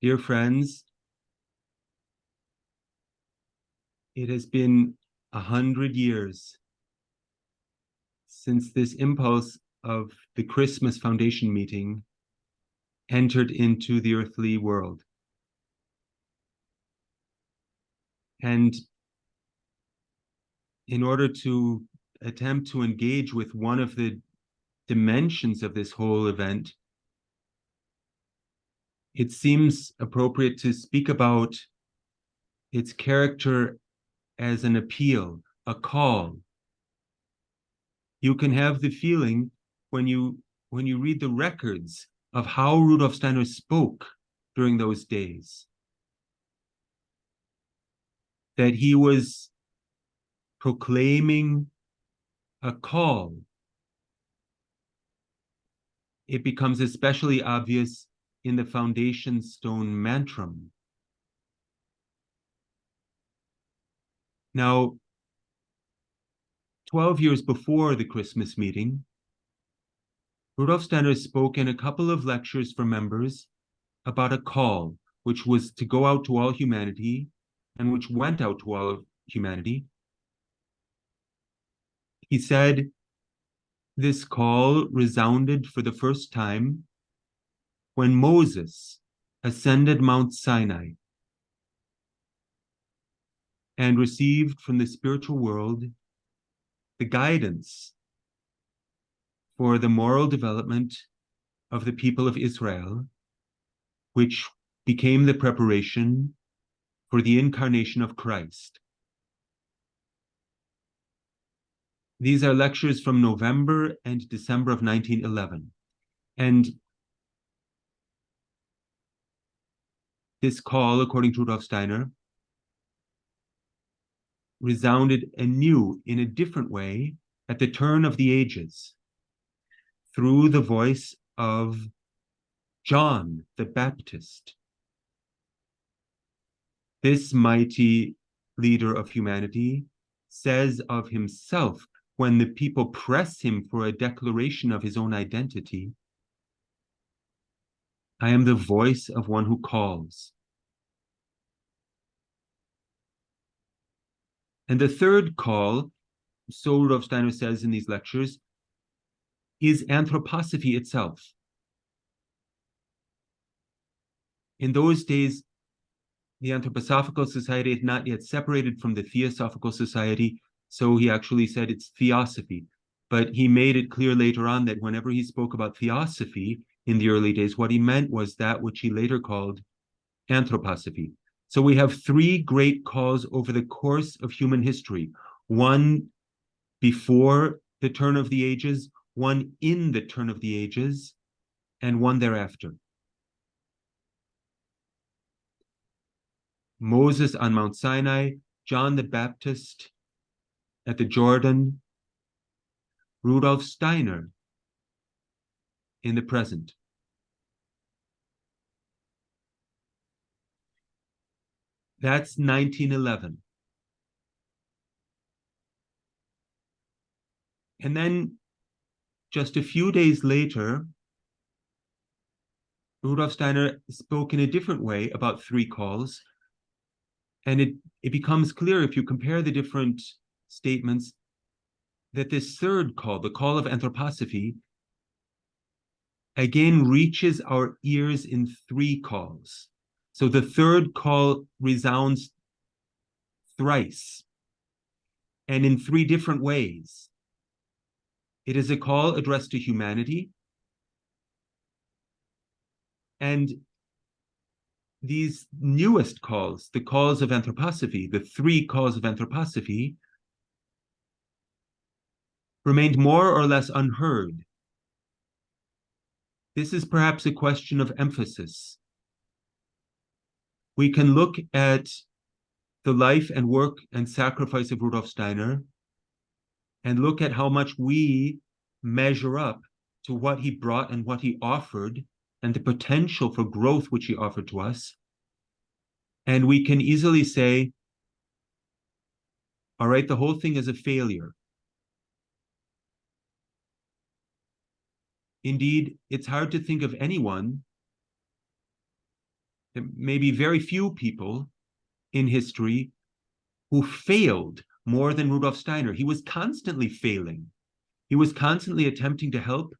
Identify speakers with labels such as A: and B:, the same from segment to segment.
A: Dear friends, it has been 100 years since this impulse of the Christmas Foundation meeting entered into the earthly world. And in order to attempt to engage with one of the dimensions of this whole event, it seems appropriate to speak about its character as an appeal, a call. You can have the feeling when you read the records of how Rudolf Steiner spoke during those days, that he was proclaiming a call. It becomes especially obvious in the foundation stone mantram. Now, 12 years before the Christmas meeting, Rudolf Steiner spoke in a couple of lectures for members about a call, which was to go out to all humanity and which went out to all of humanity. He said, this call resounded for the first time when Moses ascended Mount Sinai and received from the spiritual world the guidance for the moral development of the people of Israel, which became the preparation for the incarnation of Christ. These are lectures from November and December of 1911. And this call, according to Rudolf Steiner, resounded anew in a different way at the turn of the ages through the voice of John the Baptist. This mighty leader of humanity says of himself, when the people press him for a declaration of his own identity, I am the voice of one who calls. And the third call, so Rudolf Steiner says in these lectures, is anthroposophy itself. In those days, the Anthroposophical Society had not yet separated from the Theosophical Society, so he actually said it's theosophy. But he made it clear later on that whenever he spoke about theosophy in the early days, what he meant was that which he later called anthroposophy. So we have three great calls over the course of human history. One before the turn of the ages, one in the turn of the ages, and one thereafter. Moses on Mount Sinai, John the Baptist at the Jordan, Rudolf Steiner in the present. That's 1911. And then just a few days later, Rudolf Steiner spoke in a different way about three calls. And it becomes clear if you compare the different statements that this third call, the call of anthroposophy, again reaches our ears in three calls. So the third call resounds thrice and in three different ways. It is a call addressed to humanity, and these newest calls, the calls of anthroposophy, the three calls of anthroposophy, remained more or less unheard. This is perhaps a question of emphasis. We can look at the life and work and sacrifice of Rudolf Steiner and look at how much we measure up to what he brought and what he offered and the potential for growth which he offered to us. And we can easily say, all right, the whole thing is a failure. Indeed, it's hard to think of anyone There may be very few people in history who failed more than Rudolf Steiner. He was constantly failing. He was constantly attempting to help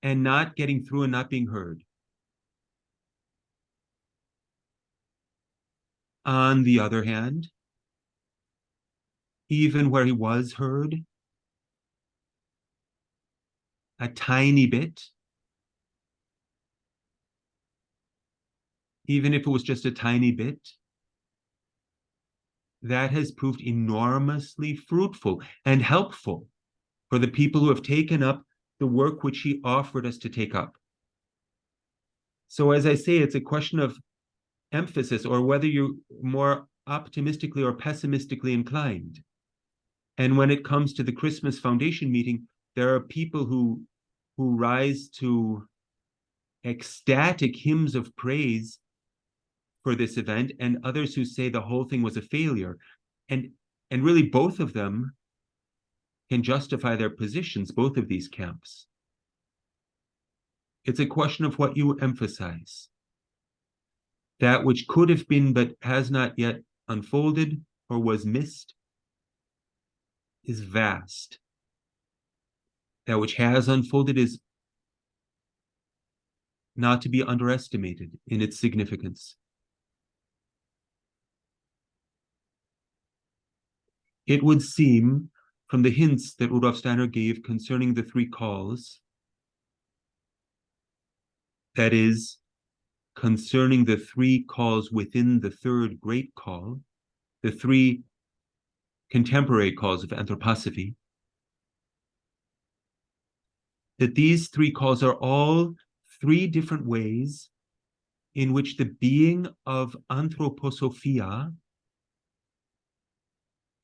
A: and not getting through and not being heard. On the other hand, even where he was heard a tiny bit, even if it was just a tiny bit, that has proved enormously fruitful and helpful for the people who have taken up the work which he offered us to take up. So as I say, it's a question of emphasis, or whether you're more optimistically or pessimistically inclined. And when it comes to the Christmas Foundation meeting, there are people who rise to ecstatic hymns of praise for this event, and others who say the whole thing was a failure. And really both of them can justify their positions, both of these camps. It's a question of what you emphasize. That which could have been but has not yet unfolded or was missed is vast. That which has unfolded is not to be underestimated in its significance. It would seem, from the hints that Rudolf Steiner gave concerning the three calls, that is, concerning the three calls within the third great call, the three contemporary calls of anthroposophy, that these three calls are all three different ways in which the being of anthroposophia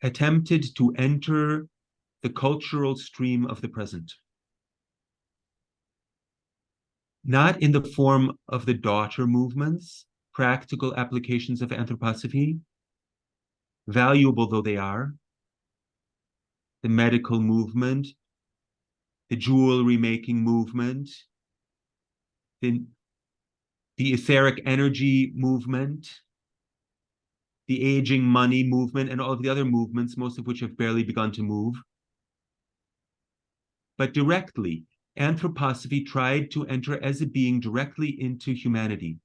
A: attempted to enter the cultural stream of the present. Not in the form of the daughter movements, practical applications of anthroposophy, valuable though they are, the medical movement, the jewelry making movement, the etheric energy movement, the aging money movement, and all of the other movements, most of which have barely begun to move. But directly, anthroposophy tried to enter as a being directly into humanity,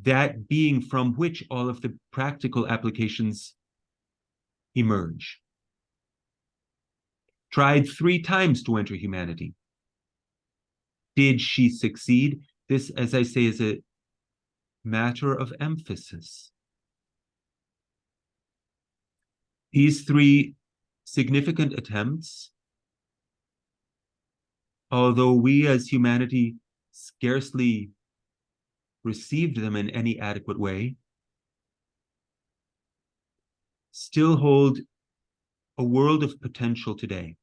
A: that being from which all of the practical applications emerge. Tried 3 times to enter humanity. Did she succeed? This, as I say, is a matter of emphasis. These 3 significant attempts, although we as humanity scarcely received them in any adequate way, still hold a world of potential today.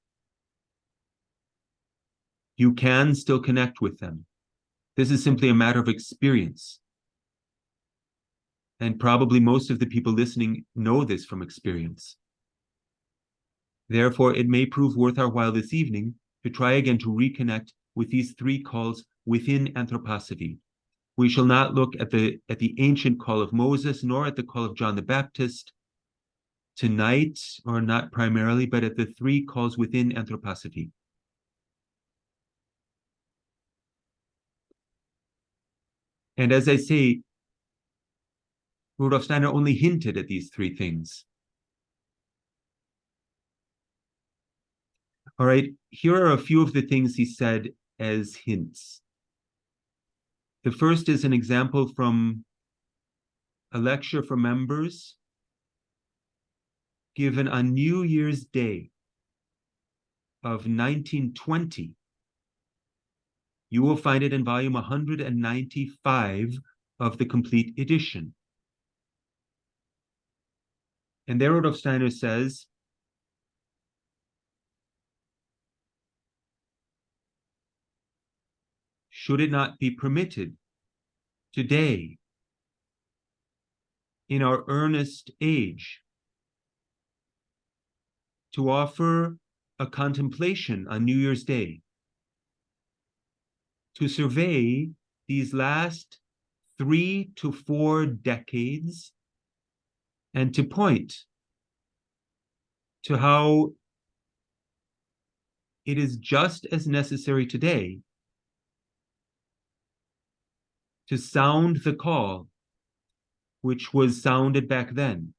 A: You can still connect with them. This is simply a matter of experience. And probably most of the people listening know this from experience. Therefore, it may prove worth our while this evening to try again to reconnect with these 3 calls within anthroposophy. We shall not look at the ancient call of Moses, nor at the call of John the Baptist tonight, or not primarily, but at the 3 calls within anthroposophy. And as I say, Rudolf Steiner only hinted at these 3 things. All right, here are a few of the things he said as hints. The first is an example from a lecture for members given on New Year's Day of 1920. You will find it in volume 195 of the complete edition. And there Rudolf Steiner says, should it not be permitted today, in our earnest age, to offer a contemplation on New Year's Day, to survey these last 3 to 4 decades and to point to how it is just as necessary today to sound the call which was sounded back then,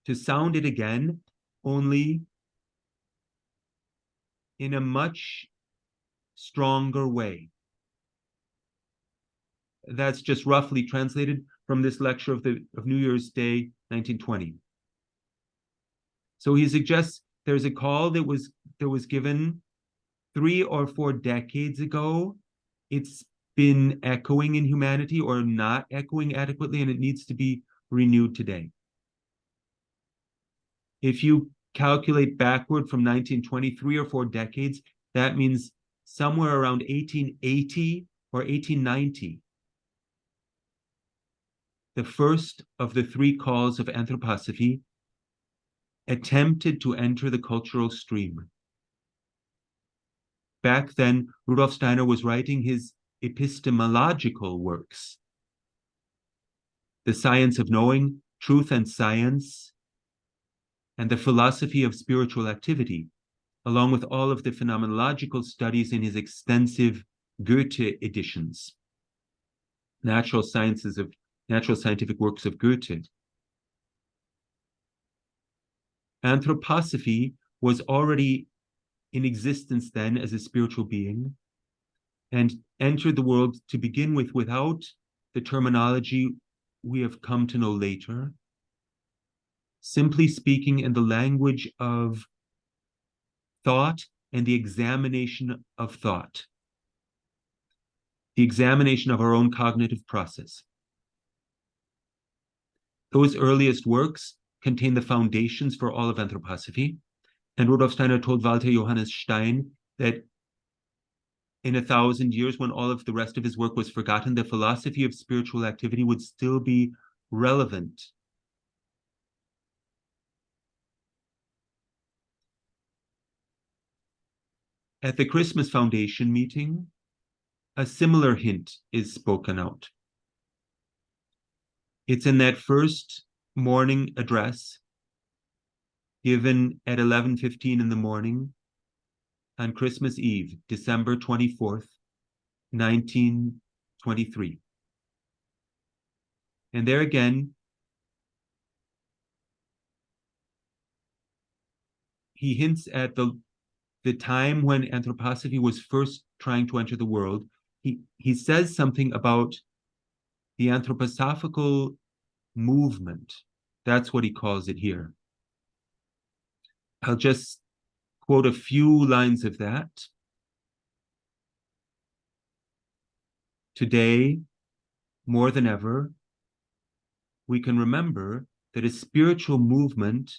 A: to sound it again, only in a much stronger way. That's just roughly translated from this lecture of New Year's Day, 1920. So he suggests there's a call that was given 3 or 4 decades ago. It's been echoing in humanity or not echoing adequately, and it needs to be renewed today. If you calculate backward from 1920, 3 or 4 decades, that means somewhere around 1880 or 1890. The first of the 3 calls of anthroposophy attempted to enter the cultural stream. Back then, Rudolf Steiner was writing his epistemological works, The Science of Knowing, Truth and Science, and the Philosophy of Spiritual Activity, along with all of the phenomenological studies in his extensive Goethe editions, natural scientific works of Goethe. Anthroposophy was already in existence then as a spiritual being and entered the world to begin with without the terminology we have come to know later, simply speaking in the language of thought and the examination of thought, the examination of our own cognitive process. Those earliest works contain the foundations for all of anthroposophy, and Rudolf Steiner told Walter Johannes Stein that in 1,000 years, when all of the rest of his work was forgotten, the philosophy of spiritual activity would still be relevant. At the Christmas Foundation meeting, a similar hint is spoken out. It's in that first morning address given at 11:15 in the morning on Christmas Eve, December 24th, 1923. And there again, he hints at the time when anthroposophy was first trying to enter the world. He says something about the anthroposophical movement. That's what he calls it here. I'll just quote a few lines of that. Today, more than ever, we can remember that a spiritual movement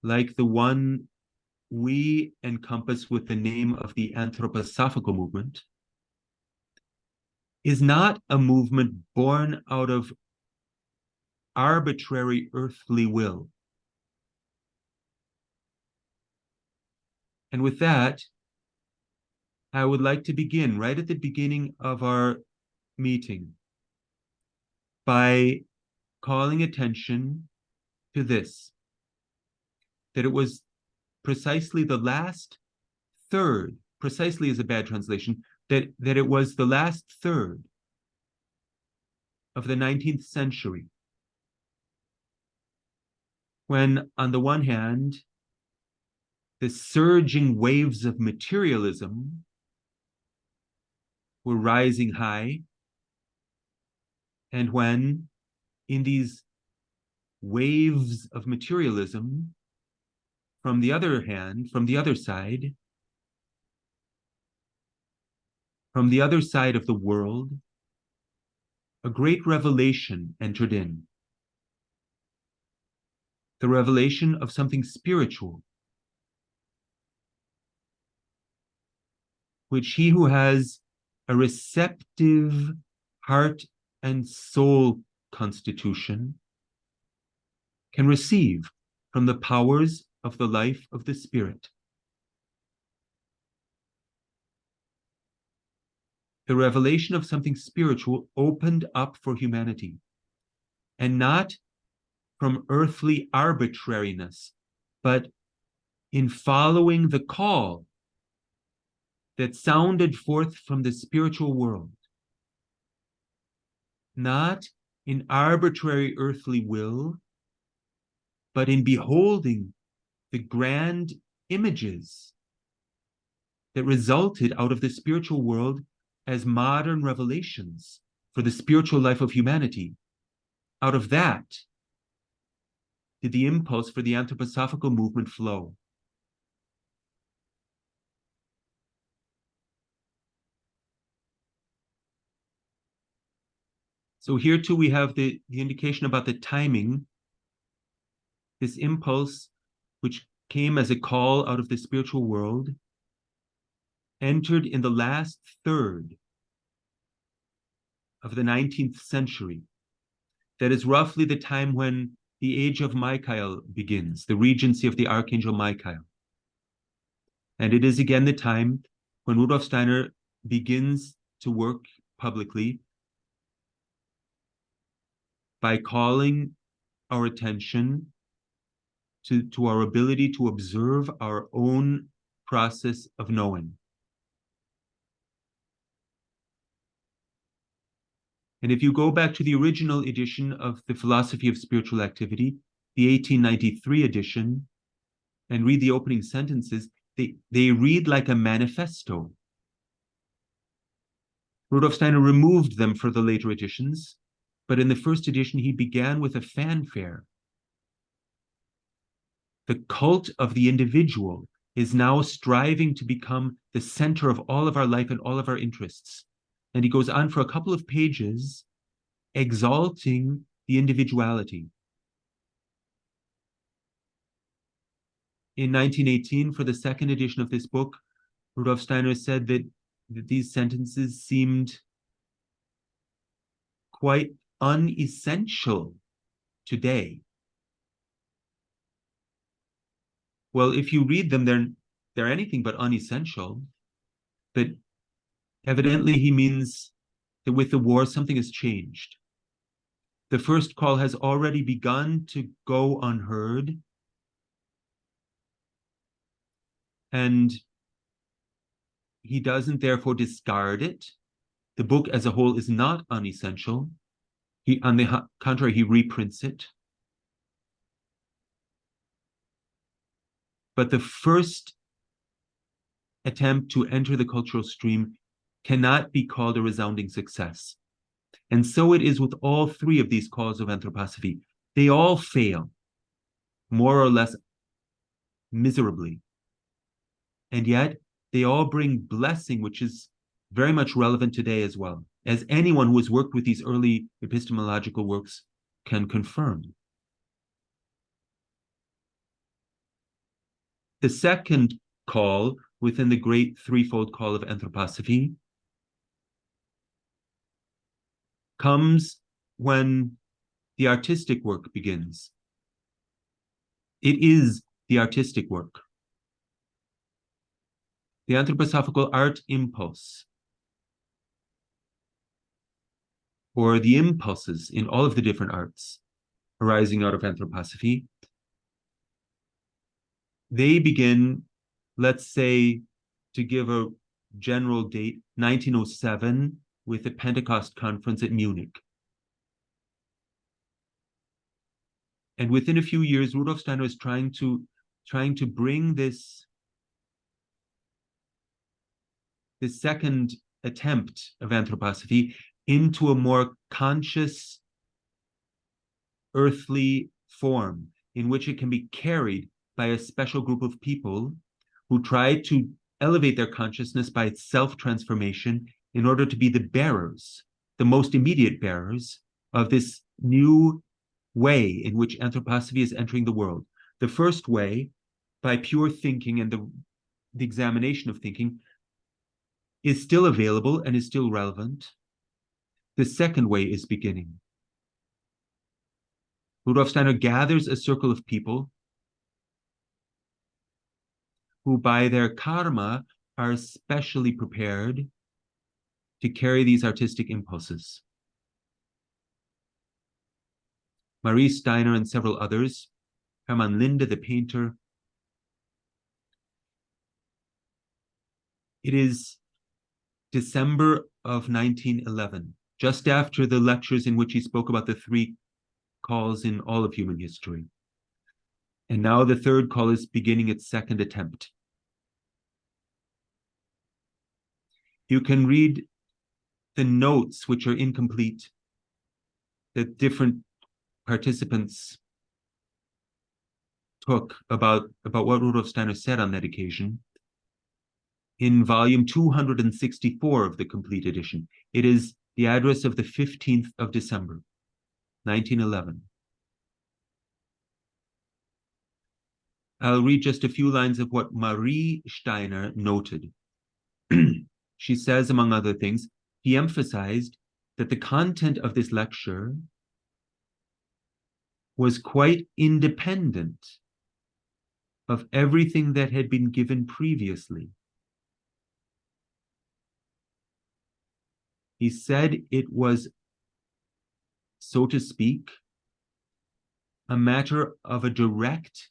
A: like the one we encompass with the name of the anthroposophical movement is not a movement born out of arbitrary earthly will. And with that, I would like to begin right at the beginning of our meeting by calling attention to this, that it was precisely the last third, precisely is a bad translation, that it was the last third of the 19th century when, on the one hand, the surging waves of materialism were rising high, and when, in these waves of materialism, from the other hand, from the other side of the world, a great revelation entered in. The revelation of something spiritual, which he who has a receptive heart and soul constitution can receive from the powers of the life of the Spirit. the revelation of something spiritual opened up for humanity, and not from earthly arbitrariness, but in following the call that sounded forth from the spiritual world, not in arbitrary earthly will, but in beholding the grand images that resulted out of the spiritual world as modern revelations for the spiritual life of humanity. Out of that did the impulse for the anthroposophical movement flow. So here too we have the indication about the timing. This impulse, which came as a call out of the spiritual world, entered in the last third of the 19th century. That is roughly the time when the age of Michael begins, the regency of the Archangel Michael. And it is again the time when Rudolf Steiner begins to work publicly by calling our attention to our ability to observe our own process of knowing. And if you go back to the original edition of the Philosophy of Spiritual Activity, the 1893 edition, and read the opening sentences, they read like a manifesto. Rudolf Steiner removed them for the later editions, but in the first edition, he began with a fanfare. The cult of the individual is now striving to become the center of all of our life and all of our interests. And he goes on for a couple of pages exalting the individuality. In 1918, for the second edition of this book, Rudolf Steiner said that these sentences seemed quite unessential today. Well, if you read them, they're anything but unessential. But evidently he means that with the war, something has changed. The first call has already begun to go unheard. And he doesn't therefore discard it. The book as a whole is not unessential. On the contrary, he reprints it. But the first attempt to enter the cultural stream cannot be called a resounding success. And so it is with all three of these calls of anthroposophy. They all fail, more or less miserably. And yet they all bring blessing, which is very much relevant today as well, as anyone who has worked with these early epistemological works can confirm. The second call within the great threefold call of anthroposophy comes when the artistic work begins. It is the artistic work. The anthroposophical art impulse, or the impulses in all of the different arts arising out of anthroposophy, they begin, let's say, to give a general date, 1907, with the Pentecost Conference at Munich. And within a few years, Rudolf Steiner is trying to bring this second attempt of anthroposophy into a more conscious, earthly form in which it can be carried by a special group of people who try to elevate their consciousness by its self-transformation in order to be the bearers, the most immediate bearers of this new way in which anthroposophy is entering the world. The first way, by pure thinking and the examination of thinking, is still available and is still relevant. The second way is beginning. Rudolf Steiner gathers a circle of people who by their karma are especially prepared to carry these artistic impulses. Marie Steiner and several others, Hermann Linde, the painter. It is December of 1911, just after the lectures in which he spoke about the three calls in all of human history. And now the third call is beginning its second attempt. You can read the notes, which are incomplete, that different participants took about what Rudolf Steiner said on that occasion in volume 264 of the complete edition. It is the address of the 15th of December, 1911. I'll read just a few lines of what Marie Steiner noted. She says, among other things, he emphasized that the content of this lecture was quite independent of everything that had been given previously. He said it was, so to speak, a matter of a direct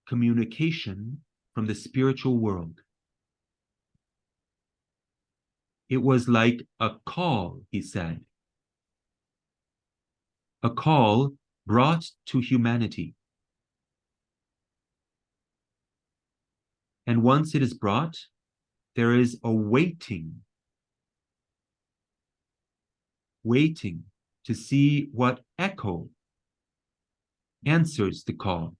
A: communication from the spiritual world. It was like a call, he said. A call brought to humanity. And once it is brought, there is a waiting to see what echo answers the call.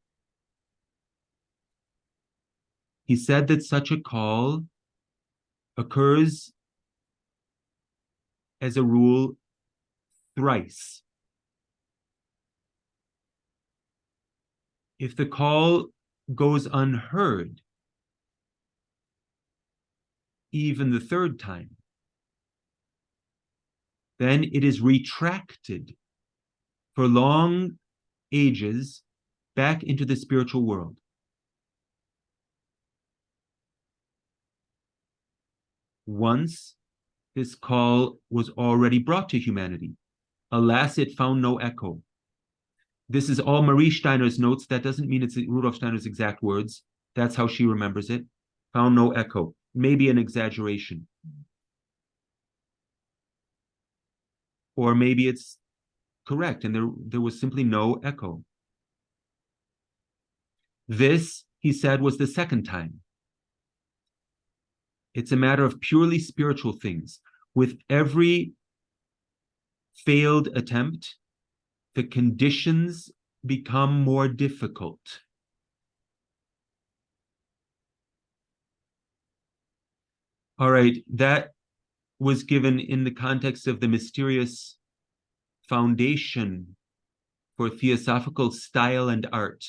A: He said that such a call occurs as a rule thrice. If the call goes unheard, even the third time, then it is retracted for long ages back into the spiritual world. Once this call was already brought to humanity. Alas, it found no echo. This is all Marie Steiner's notes. That doesn't mean it's Rudolf Steiner's exact words. That's how she remembers it. Found no echo. Maybe an exaggeration. Or maybe it's correct and there was simply no echo. This, he said, was the second time. It's a matter of purely spiritual things. With every failed attempt, the conditions become more difficult. All right, that was given in the context of the mysterious foundation for theosophical style and art,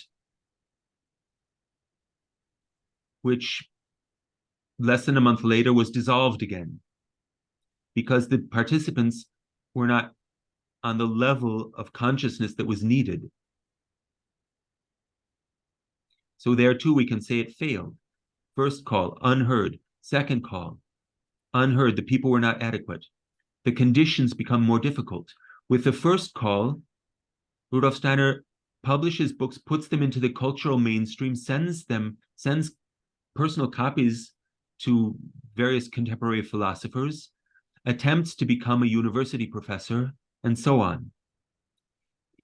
A: which less than a month later was dissolved again because the participants were not on the level of consciousness that was needed. So there too, we can say it failed. First call, unheard. Second call, unheard. The people were not adequate. The conditions become more difficult. With the first call, Rudolf Steiner publishes books, puts them into the cultural mainstream, sends personal copies to various contemporary philosophers, attempts to become a university professor, and so on.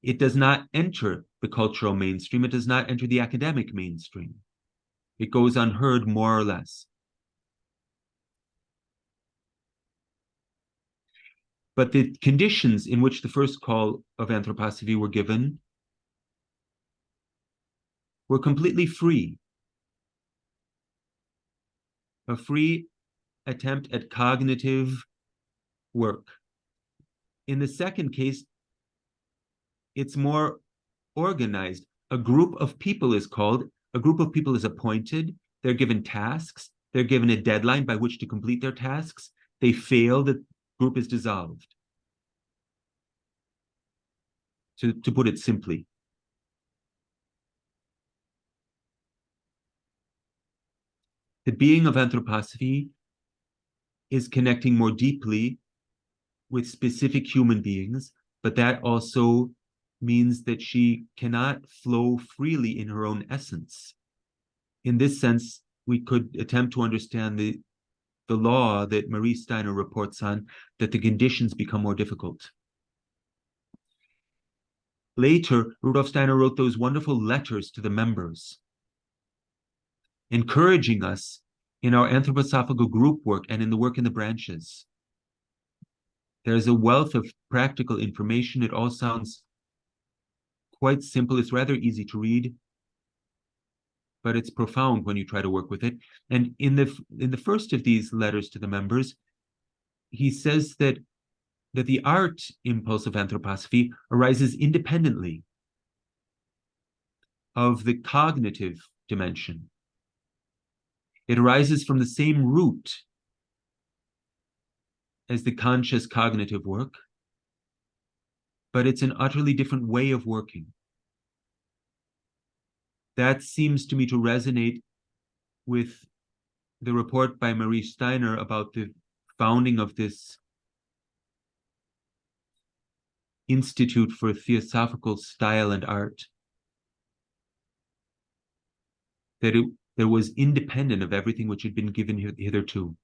A: It does not enter the cultural mainstream. It does not enter the academic mainstream. It goes unheard more or less. But the conditions in which the first call of anthroposophy were given were completely free. A free attempt at cognitive work. In the second case, it's more organized. A group of people is called, a group of people is appointed, they're given tasks, they're given a deadline by which to complete their tasks. They fail, the group is dissolved. To put it simply. The being of anthroposophy is connecting more deeply with specific human beings, but that also means that she cannot flow freely in her own essence. In this sense, we could attempt to understand the law that Marie Steiner reports on, that the conditions become more difficult. Later, Rudolf Steiner wrote those wonderful letters to the members, encouraging us in our anthroposophical group work and in the work in the branches. There's a wealth of practical information. It all sounds quite simple. It's rather easy to read, but it's profound when you try to work with it. And in the first of these letters to the members, he says that the art impulse of anthroposophy arises independently of the cognitive dimension. It arises from the same root as the conscious cognitive work, but it's an utterly different way of working. That seems to me to resonate with the report by Marie Steiner about the founding of this Institute for Theosophical Style and Art, that it was independent of everything which had been given hitherto.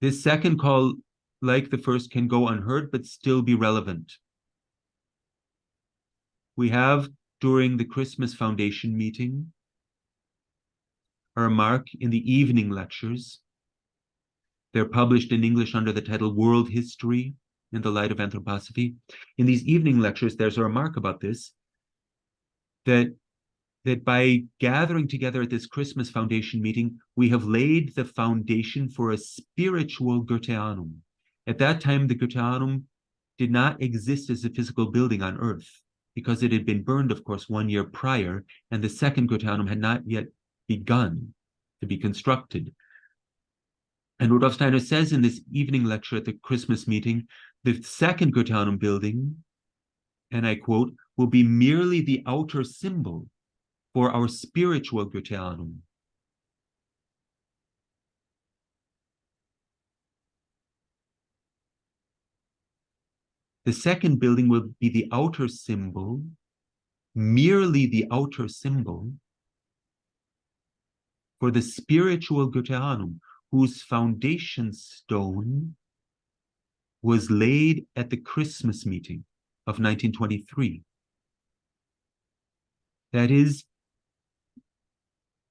A: This second call, like the first, can go unheard, but still be relevant. We have, during the Christmas Foundation meeting, a remark in the evening lectures. They're published in English under the title World History in the Light of Anthroposophy. In these evening lectures, there's a remark about this, that by gathering together at this Christmas Foundation meeting, we have laid the foundation for a spiritual Goetheanum. At that time, the Goetheanum did not exist as a physical building on Earth, because it had been burned, of course, 1 year prior, and the second Goetheanum had not yet begun to be constructed. And Rudolf Steiner says in this evening lecture at the Christmas meeting, the second Goetheanum building, and I quote, will be merely the outer symbol for our spiritual Goetheanum. The second building will be the outer symbol, merely the outer symbol, for the spiritual Goetheanum, whose foundation stone was laid at the Christmas meeting of 1923. That is,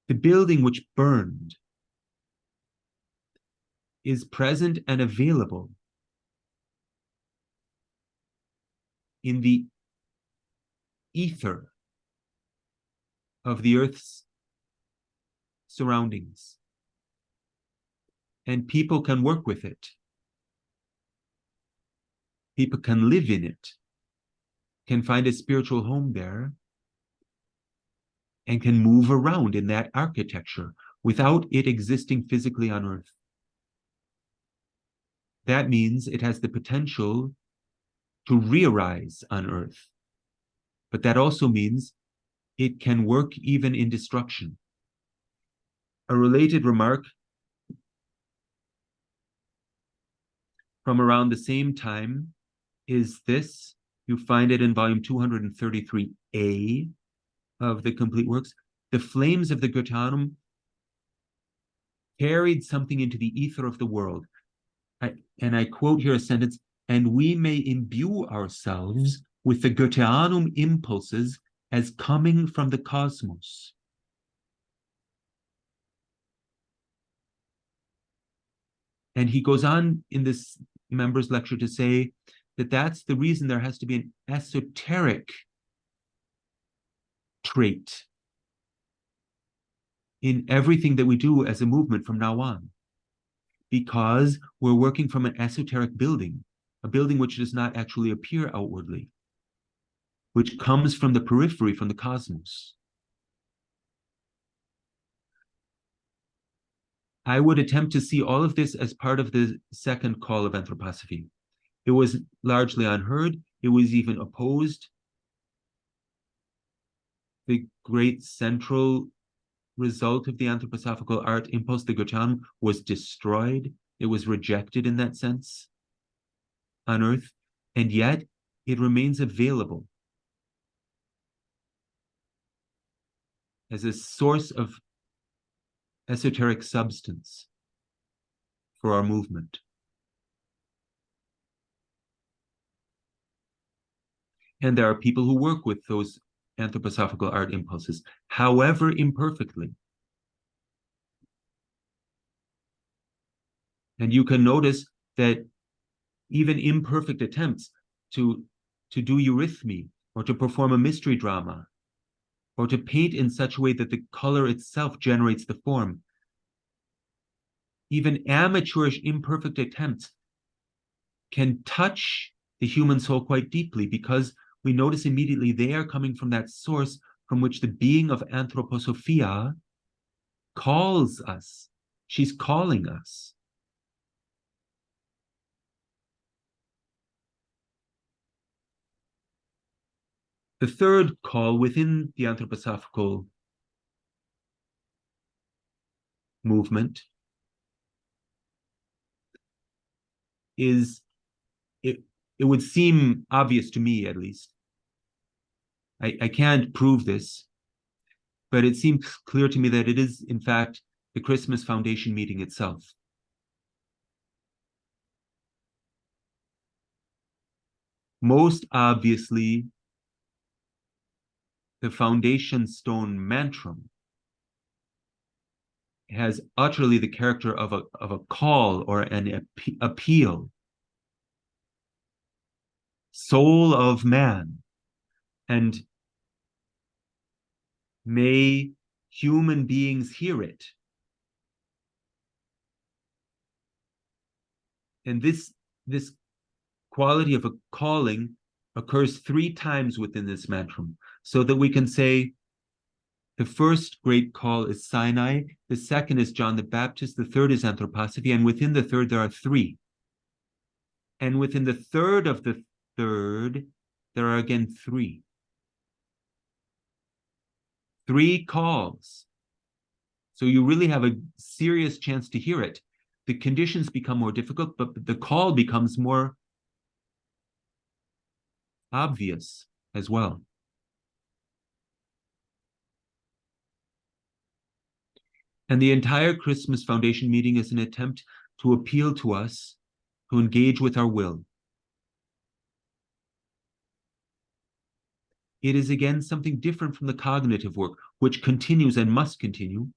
A: the building which burned is present and available in the ether of the Earth's surroundings. And people can work with it. People can live in it, can find a spiritual home there, and can move around in that architecture without it existing physically on Earth. That means it has the potential to re-arise on Earth. But that also means it can work even in destruction. A related remark from around the same time is this. You find it in volume 233A of the Complete Works. The flames of the Goetheanum carried something into the ether of the world. And I quote here a sentence, and we may imbue ourselves with the Goetheanum impulses as coming from the cosmos. And he goes on in this members' lecture to say that that's the reason there has to be an esoteric trait in everything that we do as a movement from now on, because we're working from an esoteric building, a building which does not actually appear outwardly, which comes from the periphery, from the cosmos. I would attempt to see all of this as part of the second call of anthroposophy. It was largely unheard. It was even opposed. The great central result of the anthroposophical art impulse, the Göttern, was destroyed. It was rejected in that sense on Earth, and yet it remains available as a source of esoteric substance for our movement. And there are people who work with those anthroposophical art impulses, however imperfectly. And you can notice that even imperfect attempts to do eurythmy or to perform a mystery drama or to paint in such a way that the color itself generates the form, even amateurish, imperfect attempts can touch the human soul quite deeply, because we notice immediately they are coming from that source from which the being of Anthroposophia calls us. She's calling us. The third call within the anthroposophical movement is, it would seem obvious to me, at least. I can't prove this, but it seems clear to me that it is, in fact, the Christmas Foundation meeting itself. Most obviously, the foundation stone mantram has utterly the character of a call or an appeal. Soul of man, and may human beings hear it. And this quality of a calling occurs 3 times within this mantram, so that we can say the first great call is Sinai, the second is John the Baptist, the third is Anthroposophy, and within the third there are 3. And within the third of the third, there are again 3. 3 calls. So you really have a serious chance to hear it. The conditions become more difficult, but the call becomes more obvious as well. And the entire Christmas Foundation meeting is an attempt to appeal to us, to engage with our will. It is again something different from the cognitive work, which continues and must continue,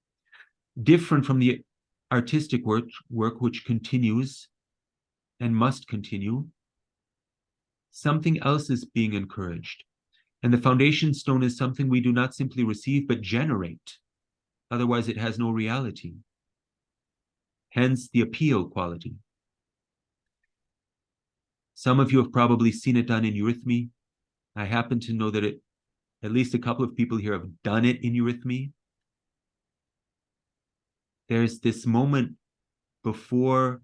A: different from the artistic work which continues and must continue. Something else is being encouraged. And the foundation stone is something we do not simply receive, but generate. Otherwise, it has no reality. Hence the appeal quality. Some of you have probably seen it done in eurythmy. I happen to know that at least a couple of people here have done it in eurythmy. There's this moment before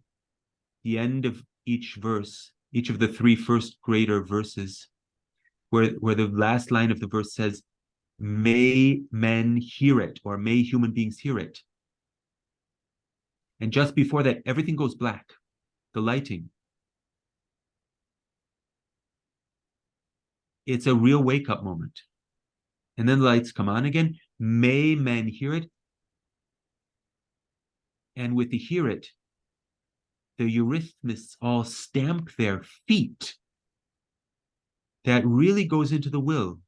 A: the end of each verse, each of the 3 first greater verses, where the last line of the verse says, may men hear it, or may human beings hear it. And just before that, everything goes black, the lighting. It's a real wake-up moment. And then the lights come on again. May men hear it. And with the hear it, the eurythmists all stamp their feet. That really goes into the will.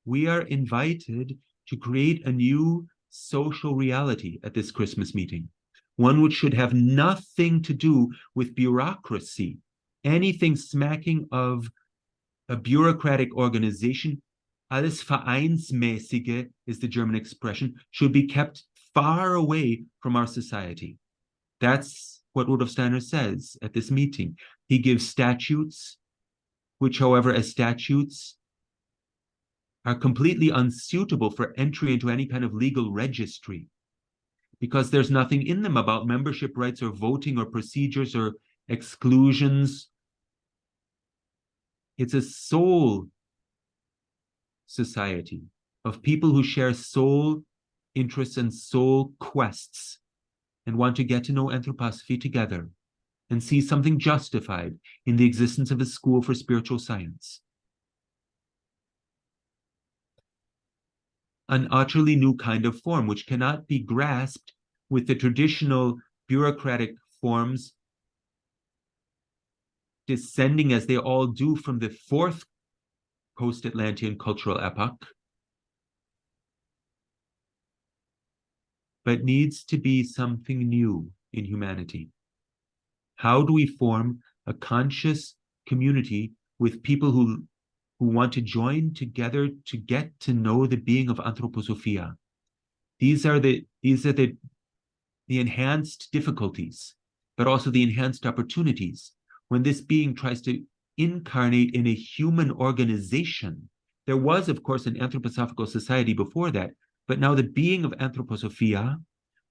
A: We are invited to create a new social reality at this Christmas meeting, one which should have nothing to do with bureaucracy, anything smacking of a bureaucratic organization. Alles Vereinsmäßige is the German expression, should be kept far away from our society. That's what Rudolf Steiner says at this meeting. He gives statutes, which, however, as statutes, are completely unsuitable for entry into any kind of legal registry, because there's nothing in them about membership rights or voting or procedures or exclusions. It's a soul society of people who share soul interests and soul quests and want to get to know anthroposophy together and see something justified in the existence of a school for spiritual science. An utterly new kind of form, which cannot be grasped with the traditional bureaucratic forms descending as they all do from the fourth post-Atlantean cultural epoch, but needs to be something new in humanity. How do we form a conscious community with people who want to join together to get to know the being of anthroposophia? These are the enhanced difficulties, but also the enhanced opportunities when this being tries to incarnate in a human organization. There was, of course, an anthroposophical society before that, but now the being of anthroposophia,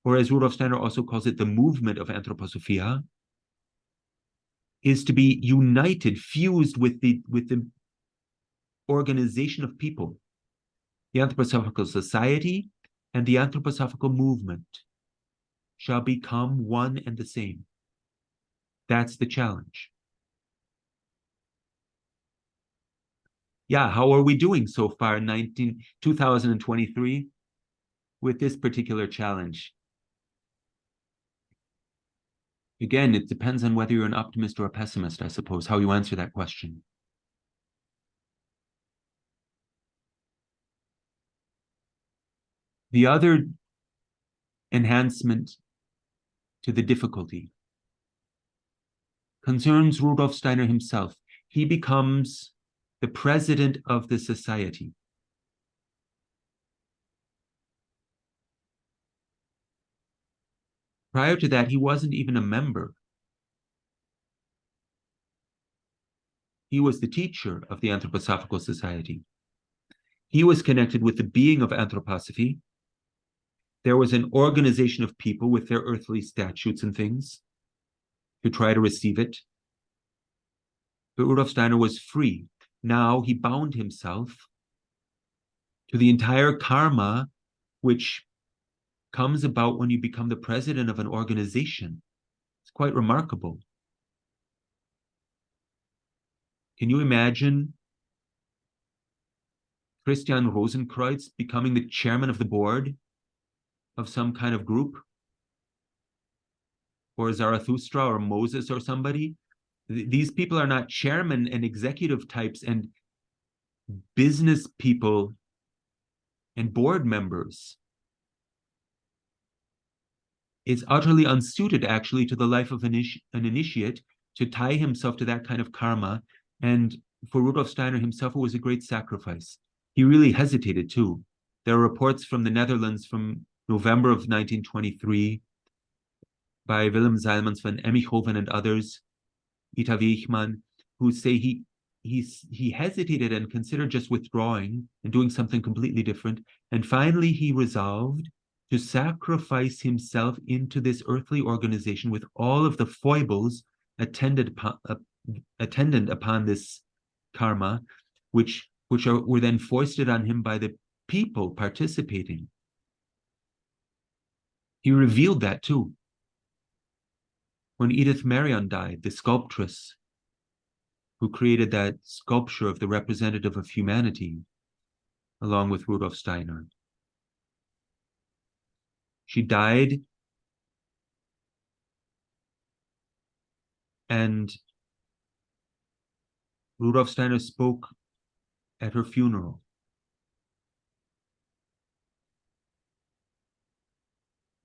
A: or as Rudolf Steiner also calls it, the movement of anthroposophia, is to be united, fused with the organization of people, the anthroposophical society and the anthroposophical movement shall become one and the same. That's the challenge. Yeah, how are we doing so far in 2023 with this particular challenge? Again, it depends on whether you're an optimist or a pessimist, I suppose, how you answer that question. The other enhancement to the difficulty concerns Rudolf Steiner himself. He becomes the president of the society. Prior to that, he wasn't even a member. He was the teacher of the Anthroposophical Society. He was connected with the being of anthroposophy. There was an organization of people with their earthly statutes and things to try to receive it. But Rudolf Steiner was free. Now he bound himself to the entire karma which comes about when you become the president of an organization. It's quite remarkable. Can you imagine Christian Rosenkreuz becoming the chairman of the board of some kind of group? Or Zarathustra or Moses or somebody? These people are not chairman and executive types and business people and board members. It's utterly unsuited, actually, to the life of an initiate to tie himself to that kind of karma. And for Rudolf Steiner himself, it was a great sacrifice. He really hesitated too. There are reports from the Netherlands from November of 1923 by Willem Zeilmans van Emmichhoven and others, Ita Wiechmann, who say he hesitated and considered just withdrawing and doing something completely different. And finally, he resolved to sacrifice himself into this earthly organization with all of the foibles attendant upon this karma, which were then foisted on him by the people participating. He revealed that too. When Edith Marion died, the sculptress who created that sculpture of the representative of humanity, along with Rudolf Steiner, she died, and Rudolf Steiner spoke at her funeral.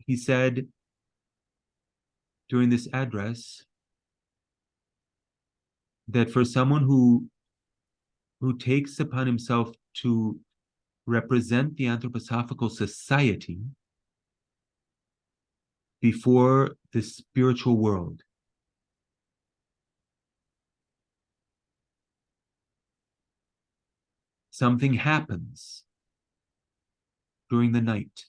A: He said during this address that for someone who takes upon himself to represent the Anthroposophical Society before the spiritual world, something happens during the night.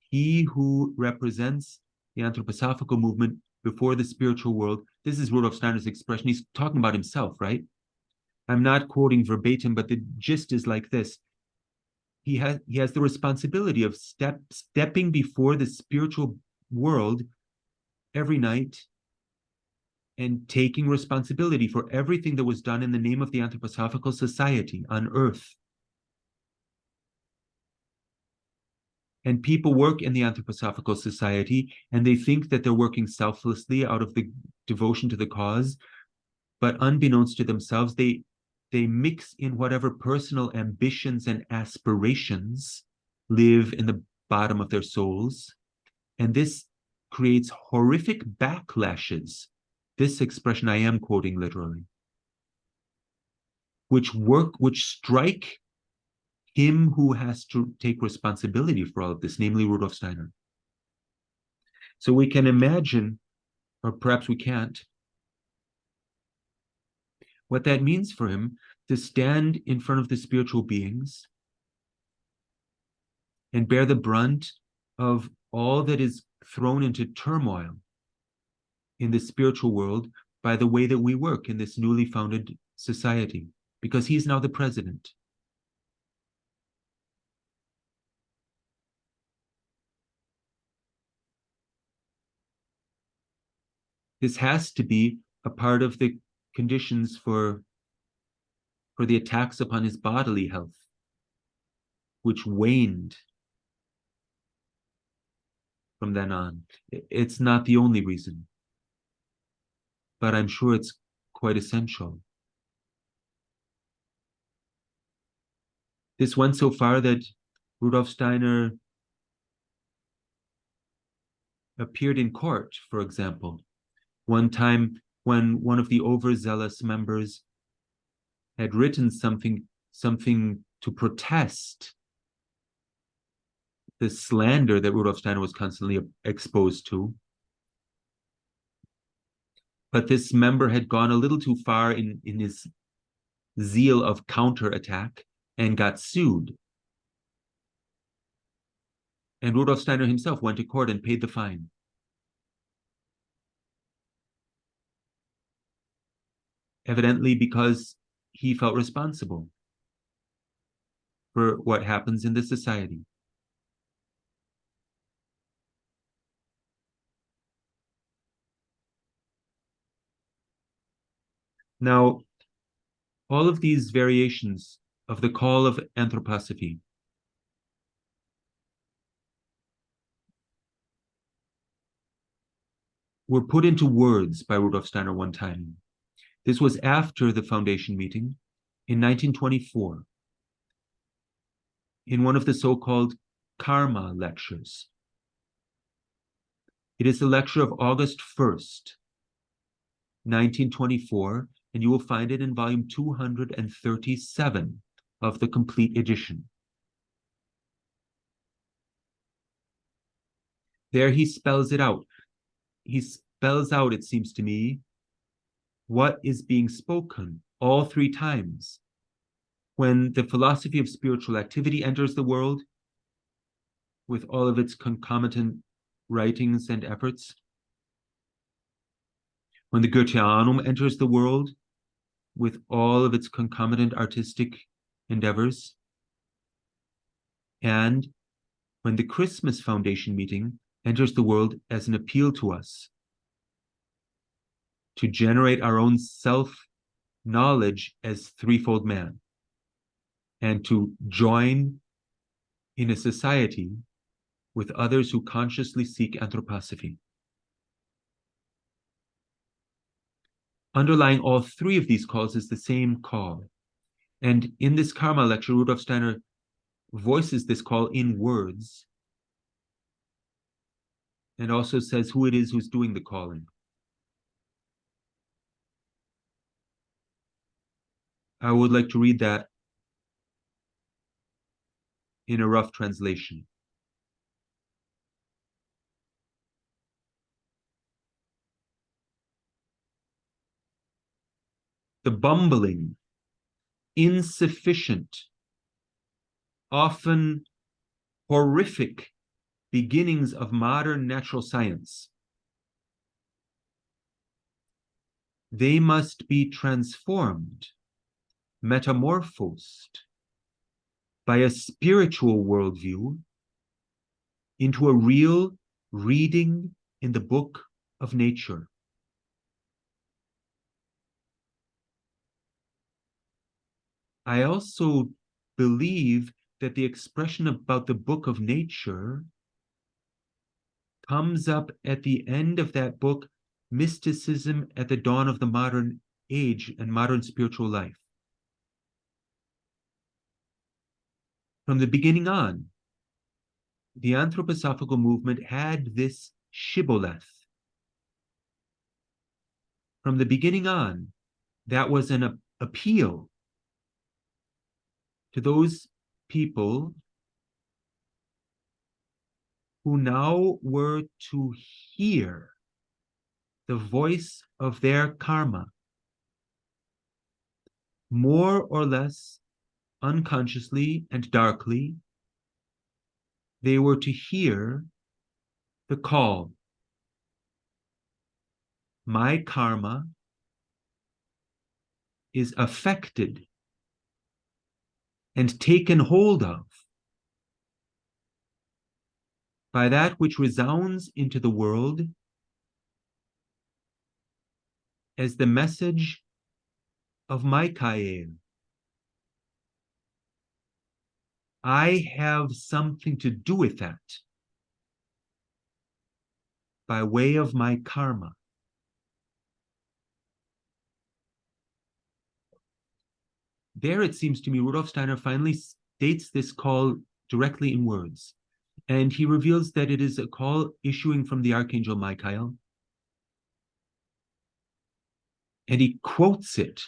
A: He who represents the anthroposophical movement before the spiritual world, this is Rudolf Steiner's expression. He's talking about himself, right? I'm not quoting verbatim, but the gist is like this. He has the responsibility of stepping before the spiritual world every night and taking responsibility for everything that was done in the name of the Anthroposophical Society on Earth. And people work in the Anthroposophical Society, and they think that they're working selflessly out of the devotion to the cause, but unbeknownst to themselves, they mix in whatever personal ambitions and aspirations live in the bottom of their souls. And this creates horrific backlashes. This expression I am quoting literally, which strike him who has to take responsibility for all of this, namely Rudolf Steiner. So we can imagine, or perhaps we can't, what that means for him to stand in front of the spiritual beings and bear the brunt of all that is thrown into turmoil in the spiritual world by the way that we work in this newly founded society, because he's now the president. This has to be a part of the conditions for the attacks upon his bodily health, which waned from then on. It's not the only reason, but I'm sure it's quite essential. This went so far that Rudolf Steiner appeared in court, for example, one time when one of the overzealous members had written something to protest the slander that Rudolf Steiner was constantly exposed to. But this member had gone a little too far in his zeal of counterattack and got sued. And Rudolf Steiner himself went to court and paid the fine. Evidently because he felt responsible for what happens in the society. Now, all of these variations of the call of anthroposophy were put into words by Rudolf Steiner one time. This was after the foundation meeting in 1924, in one of the so-called Karma lectures. It is the lecture of August 1st, 1924, and you will find it in volume 237 of the complete edition. There he spells it out. He spells out, it seems to me, what is being spoken all three times. When the philosophy of spiritual activity enters the world with all of its concomitant writings and efforts, when the Goetheanum enters the world with all of its concomitant artistic endeavors, and when the Christmas Foundation meeting enters the world as an appeal to us to generate our own self-knowledge as threefold man, and to join in a society with others who consciously seek anthroposophy. Underlying all three of these calls is the same call. And in this Karma lecture, Rudolf Steiner voices this call in words and also says who it is who's doing the calling. I would like to read that in a rough translation. The bumbling, insufficient, often horrific beginnings of modern natural science, they must be transformed metamorphosed by a spiritual worldview into a real reading in the book of nature. I also believe that the expression about the book of nature comes up at the end of that book, Mysticism at the Dawn of the Modern Age and Modern Spiritual Life. From the beginning on, the anthroposophical movement had this shibboleth. From the beginning on, that was an appeal to those people who now were to hear the voice of their karma, more or less unconsciously and darkly. They were to hear the call. My karma is affected and taken hold of by that which resounds into the world as the message of Michael. I have something to do with that by way of my karma. There, it seems to me, Rudolf Steiner finally states this call directly in words. And he reveals that it is a call issuing from the Archangel Michael. And he quotes it.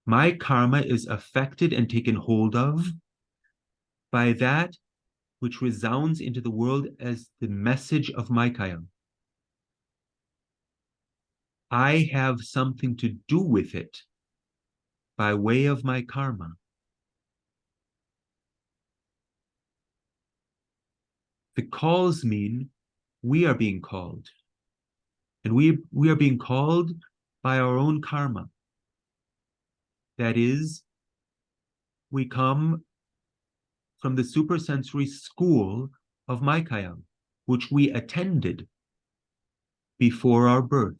A: My karma is affected and taken hold of by that which resounds into the world as the message of Michael. I have something to do with it by way of my karma. The calls mean we are being called. And we are being called by our own karma. That is, we come from the supersensory school of Michael, which we attended before our birth,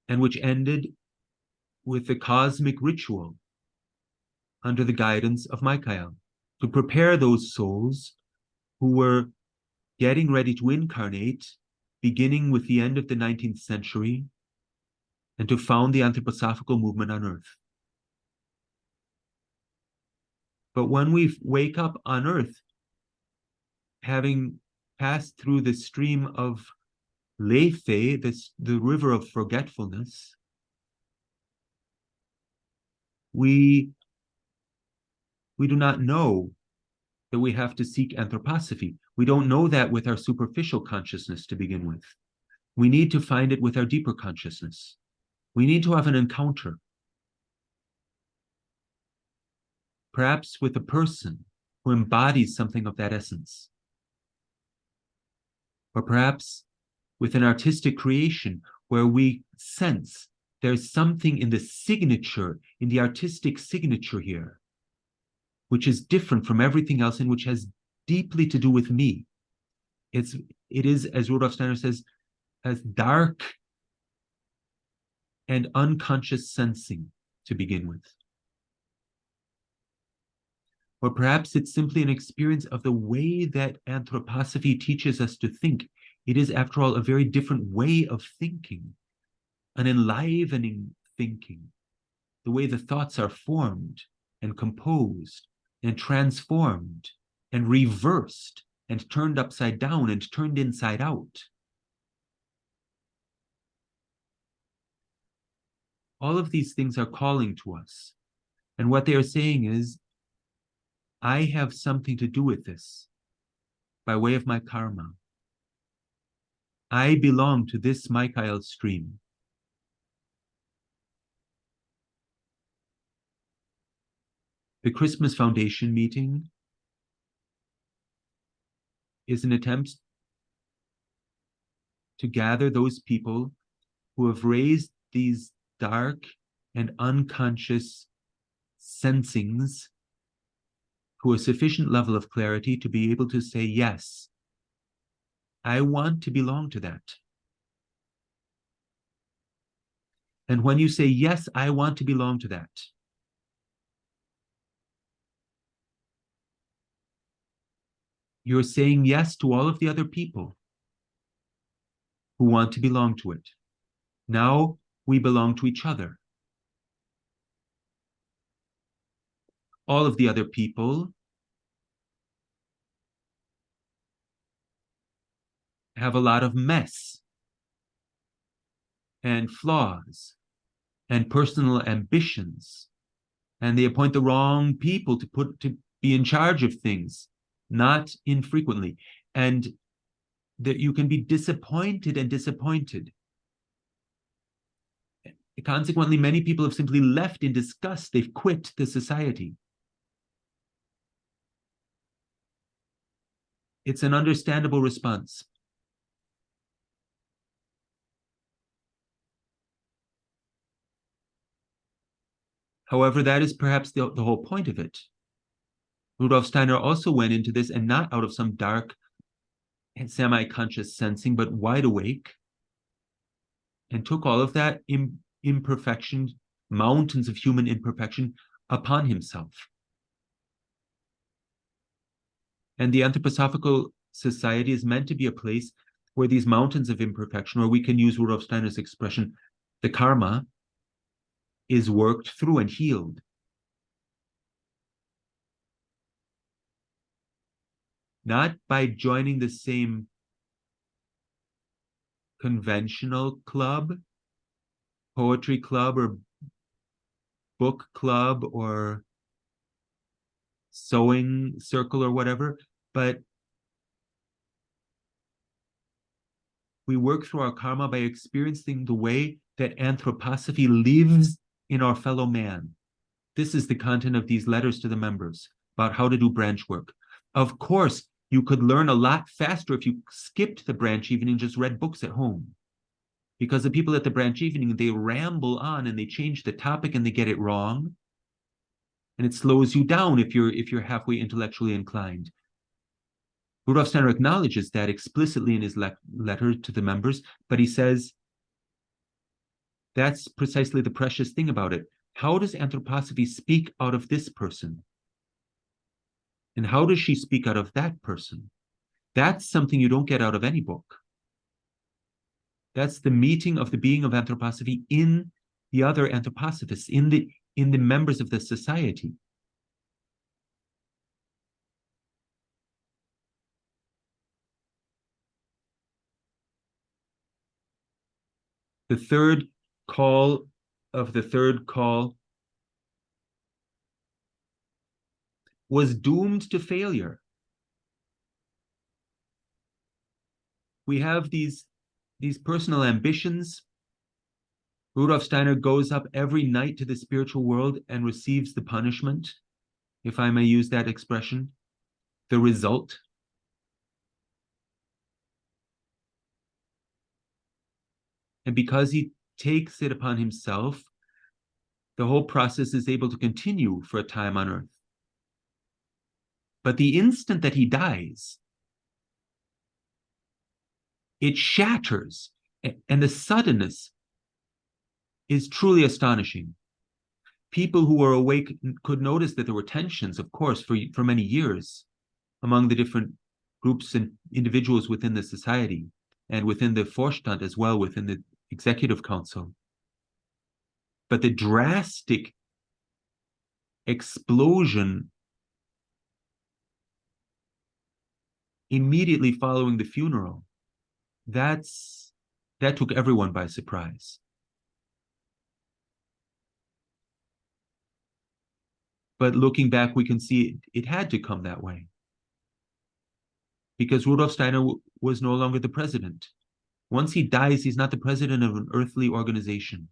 A: and which ended with the cosmic ritual under the guidance of Michael to prepare those souls who were getting ready to incarnate, beginning with the end of the 19th century, and to found the anthroposophical movement on Earth. But when we wake up on Earth, having passed through the stream of Lethe, the river of forgetfulness, we do not know that we have to seek anthroposophy. We don't know that with our superficial consciousness to begin with. We need to find it with our deeper consciousness. We need to have an encounter, perhaps with a person who embodies something of that essence, or perhaps with an artistic creation where we sense there's something in the signature, in the artistic signature here, which is different from everything else and which has deeply to do with me. It is, as Rudolf Steiner says, as dark and unconscious sensing to begin with. Or perhaps it's simply an experience of the way that anthroposophy teaches us to think. It is, after all, a very different way of thinking, an enlivening thinking, the way the thoughts are formed and composed and transformed and reversed and turned upside down and turned inside out. All of these things are calling to us. And what they are saying is, I have something to do with this by way of my karma. I belong to this Michael stream. The Christmas Foundation meeting is an attempt to gather those people who have raised these dark and unconscious sensings to a sufficient level of clarity to be able to say, yes, I want to belong to that. And when you say, yes, I want to belong to that, you're saying yes to all of the other people who want to belong to it. Now we belong to each other. All of the other people have a lot of mess and flaws and personal ambitions, and they appoint the wrong people to be in charge of things, not infrequently, and that you can be disappointed and disappointed. Consequently, many people have simply left in disgust. They've quit the society. It's an understandable response. However, that is perhaps the whole point of it. Rudolf Steiner also went into this, and not out of some dark and semi-conscious sensing, but wide awake, and took all of that imperfection, mountains of human imperfection, upon himself. And the Anthroposophical Society is meant to be a place where these mountains of imperfection, or we can use Rudolf Steiner's expression, the karma, is worked through and healed. Not by joining the same conventional club, poetry club, or book club, or sewing circle, or whatever, but we work through our karma by experiencing the way that anthroposophy lives in our fellow man. This is the content of these letters to the members about how to do branch work. Of course, you could learn a lot faster if you skipped the branch evening and just read books at home. Because the people at the branch evening, they ramble on and they change the topic and they get it wrong. And it slows you down if you're halfway intellectually inclined. Rudolf Steiner acknowledges that explicitly in his letter to the members, but he says that's precisely the precious thing about it. How does anthroposophy speak out of this person? And how does she speak out of that person? That's something you don't get out of any book. That's the meeting of the being of anthroposophy in the other anthroposophists, in the members of the society. The third call of the third call was doomed to failure. We have these personal ambitions. Rudolf Steiner goes up every night to the spiritual world and receives the punishment, if I may use that expression, the result. And because he takes it upon himself, the whole process is able to continue for a time on earth. But the instant that he dies, it shatters, and the suddenness is truly astonishing. People who were awake could notice that there were tensions, of course, for many years among the different groups and individuals within the society, and within the Vorstand as well, within the Executive Council. But the drastic explosion immediately following the funeral, that took everyone by surprise. But looking back, we can see it had to come that way. Because Rudolf Steiner was no longer the president. Once he dies, he's not the president of an earthly organization.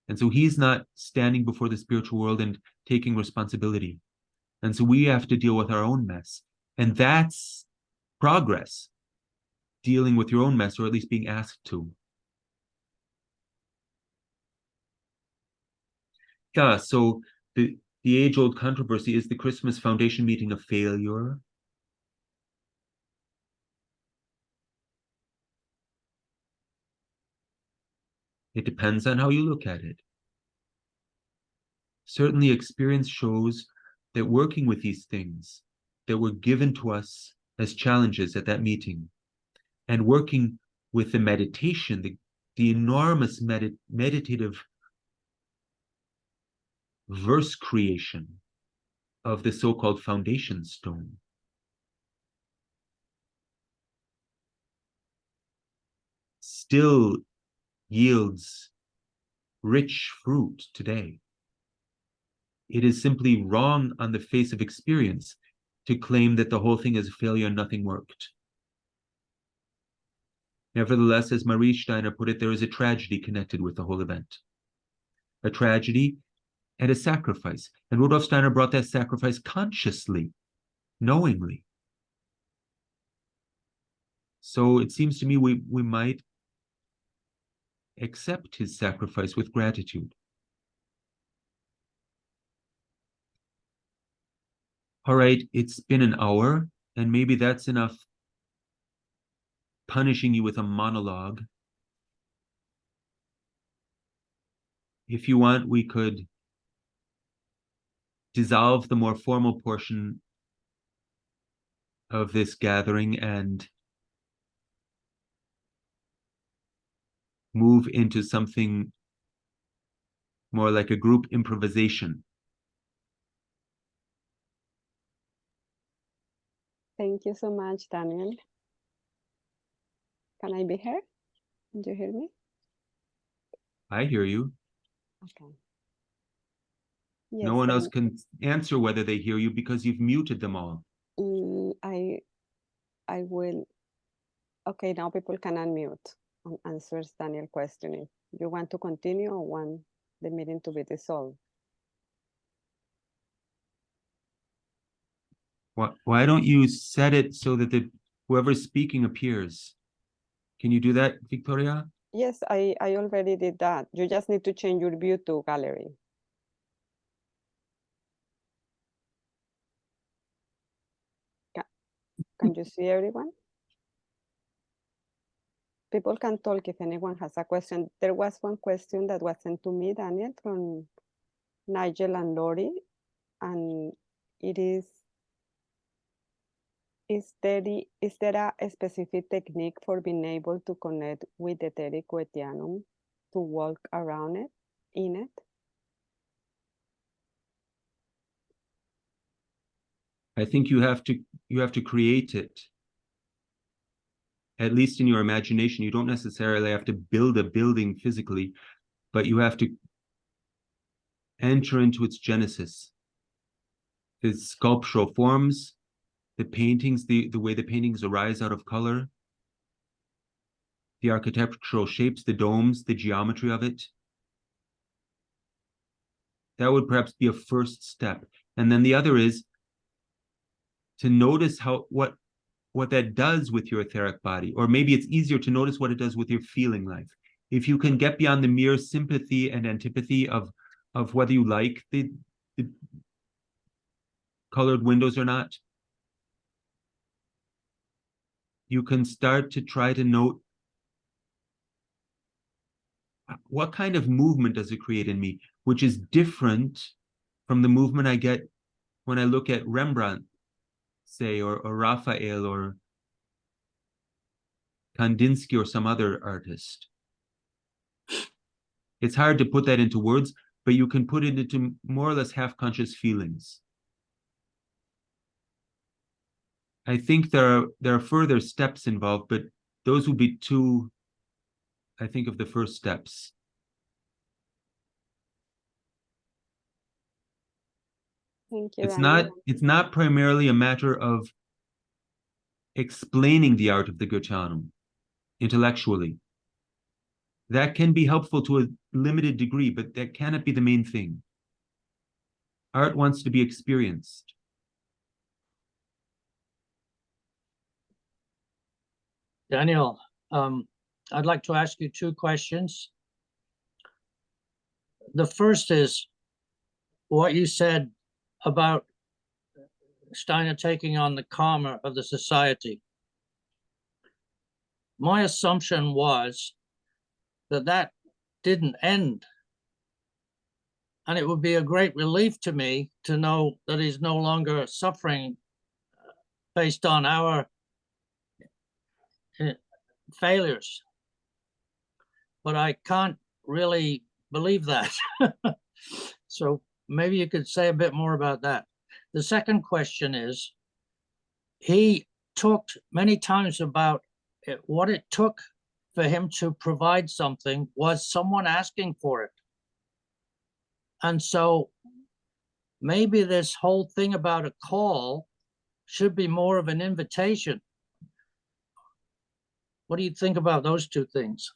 A: And so he's not standing before the spiritual world and taking responsibility. And so we have to deal with our own mess. And that's progress, dealing with your own mess, or at least being asked to. Yeah, so the age-old controversy, is the Christmas Foundation meeting a failure? It depends on how you look at it. Certainly, experience shows that working with these things that were given to us as challenges at that meeting, and working with the meditation, the enormous meditative verse creation of the so-called foundation stone, still yields rich fruit today. It is simply wrong on the face of experience to claim that the whole thing is a failure and nothing worked. Nevertheless, as Marie Steiner put it, there is a tragedy connected with the whole event. A tragedy and a sacrifice. And Rudolf Steiner brought that sacrifice consciously, knowingly. So it seems to me we might accept his sacrifice with gratitude. All right, it's been an hour, and maybe that's enough punishing you with a monologue. If you want, we could dissolve the more formal portion of this gathering and move into something more like a group improvisation.
B: Thank you so much, Daniel. Can I be heard? Can you hear me?
A: I hear you.
B: Okay. Yes,
A: no one else can answer whether they hear you because you've muted them all.
B: I will. Okay, now people can unmute and answer Daniel's question. If you want to continue or want the meeting to be dissolved.
A: Why don't you set it so that whoever's speaking appears? Can you do that, Victoria?
B: Yes, I already did that. You just need to change your view to gallery. Can you see everyone? People can talk if anyone has a question. There was one question that was sent to me, Daniel, from Nigel and Lori, and it is there a specific technique for being able to connect with the etheric Goetheanum to walk around it, in it?
A: I think you have to create it, at least in your imagination. You don't necessarily have to build a building physically, but you have to enter into its genesis. The sculptural forms, the paintings, the way the paintings arise out of color, the architectural shapes, the domes, the geometry of it. That would perhaps be a first step. And then the other is to notice what that does with your etheric body, or maybe it's easier to notice what it does with your feeling life. If you can get beyond the mere sympathy and antipathy of whether you like the colored windows or not, you can start to try to note what kind of movement does it create in me, which is different from the movement I get when I look at Rembrandt, say, or Raphael, or Kandinsky, or some other artist. It's hard to put that into words, but you can put it into more or less half-conscious feelings. I think there are further steps involved, but those would be two, I think, of the first steps.
B: Thank you.
A: It's not primarily a matter of explaining the art of the Goetheanum intellectually. That can be helpful to a limited degree, but that cannot be the main thing. Art wants to be experienced.
C: Daniel, I'd like to ask you two questions. The first is, what you said about Steiner taking on the karma of the society. My assumption was that that didn't end. And it would be a great relief to me to know that he's no longer suffering based on our failures. But I can't really believe that. So maybe you could say a bit more about that. The second question is, he talked many times about what it took for him to provide something was someone asking for it. And so maybe this whole thing about a call should be more of an invitation. What do you think about those two things?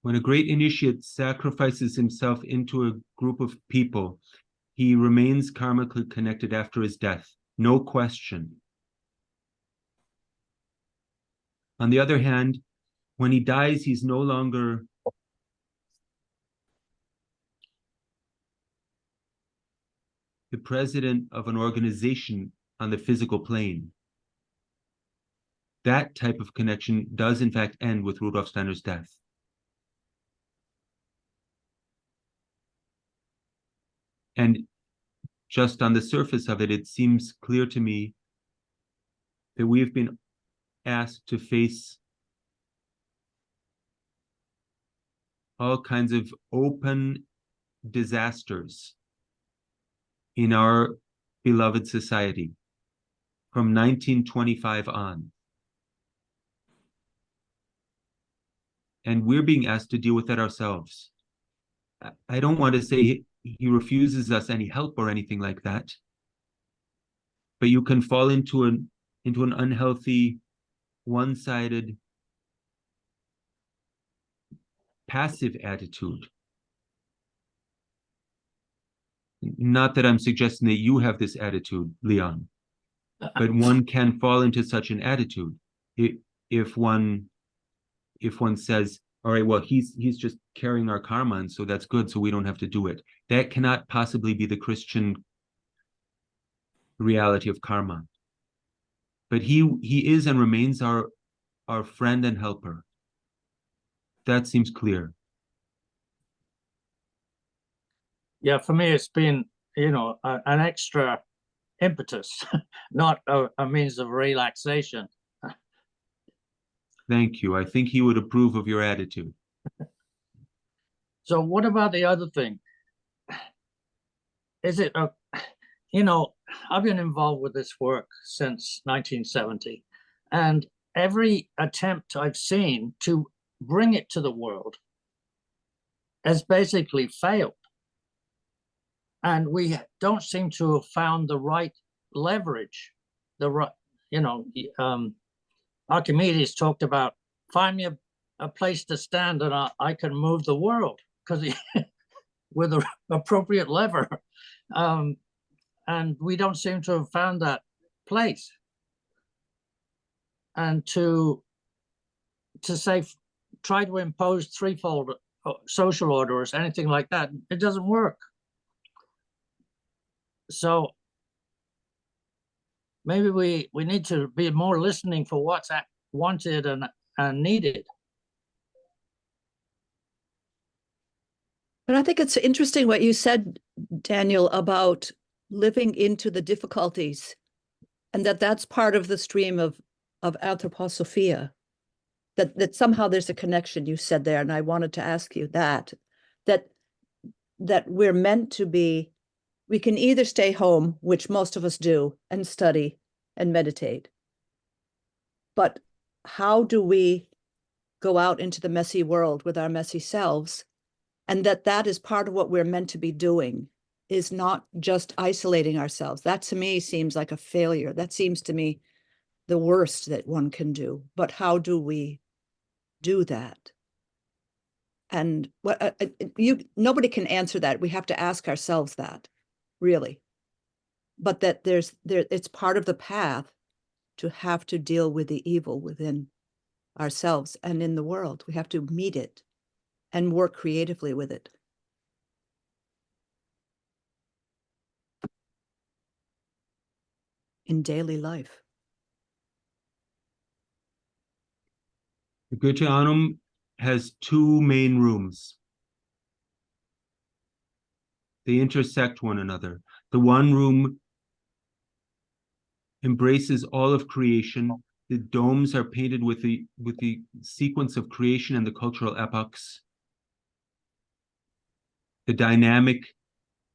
A: When a great initiate sacrifices himself into a group of people, he remains karmically connected after his death, no question. On the other hand, when he dies, he's no longer the president of an organization on the physical plane. That type of connection does in fact end with Rudolf Steiner's death. And just on the surface of it, it seems clear to me that we have been asked to face all kinds of open disasters in our beloved society from 1925 on. And we're being asked to deal with that ourselves. I don't want to say he refuses us any help or anything like that, but you can fall into an unhealthy, one-sided, passive attitude. Not that I'm suggesting that you have this attitude, Leon, but one can fall into such an attitude if one says, all right, well, he's just carrying our karma, and so that's good, so we don't have to do it. That cannot possibly be the Christian reality of karma. But he is and remains our friend and helper. That seems clear.
C: Yeah, for me, it's been, an extra impetus, not a means of relaxation.
A: Thank you. I think he would approve of your attitude.
C: So what about the other thing? Is it I've been involved with this work since 1970, and every attempt I've seen to bring it to the world has basically failed. And we don't seem to have found the right leverage. Archimedes talked about, find me a place to stand and I can move the world, because with an appropriate lever. And we don't seem to have found that place. And to say, try to impose threefold social order or anything like that, it doesn't work. So maybe we need to be more listening for what's wanted and needed.
D: But I think it's interesting what you said, Daniel, about living into the difficulties, and that's part of the stream of anthroposophia, that somehow there's a connection you said there. And I wanted to ask you that we're meant to be, we can either stay home, which most of us do, and study and meditate. But how do we go out into the messy world with our messy selves? And that is part of what we're meant to be doing, is not just isolating ourselves. That to me seems like a failure. That seems to me the worst that one can do. But how do we do that? And nobody can answer that. We have to ask ourselves that, really. But that it's part of the path to have to deal with the evil within ourselves and in the world. We have to meet it and work creatively with it. In daily life.
A: The Goethe Anum has two main rooms. They intersect one another. The one room embraces all of creation. The domes are painted with the sequence of creation and the cultural epochs. The dynamic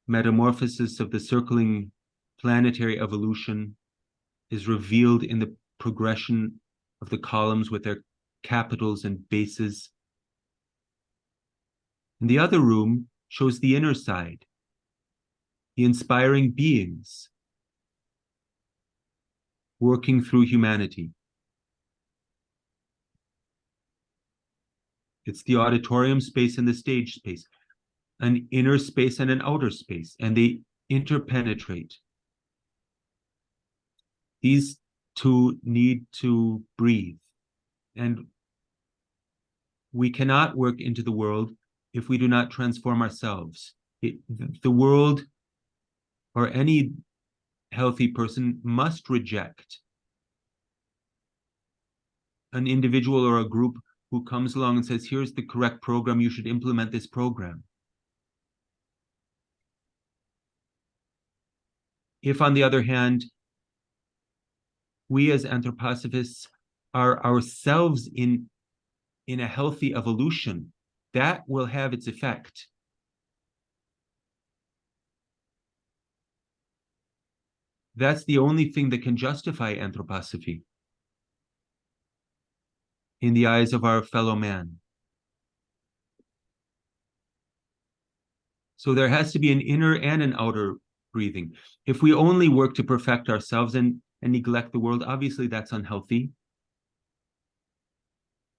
A: metamorphosis of the circling planetary evolution is revealed in the progression of the columns with their capitals and bases. And the other room shows the inner side, the inspiring beings working through humanity. It's the auditorium space and the stage space, an inner space and an outer space, and they interpenetrate. These two need to breathe. And we cannot work into the world if we do not transform ourselves. The world, or any healthy person, must reject an individual or a group who comes along and says, here's the correct program, you should implement this program. If, on the other hand, we as anthroposophists are ourselves in a healthy evolution, that will have its effect. That's the only thing that can justify anthroposophy in the eyes of our fellow man. So there has to be an inner and an outer breathing. If we only work to perfect ourselves and neglect the world, obviously that's unhealthy.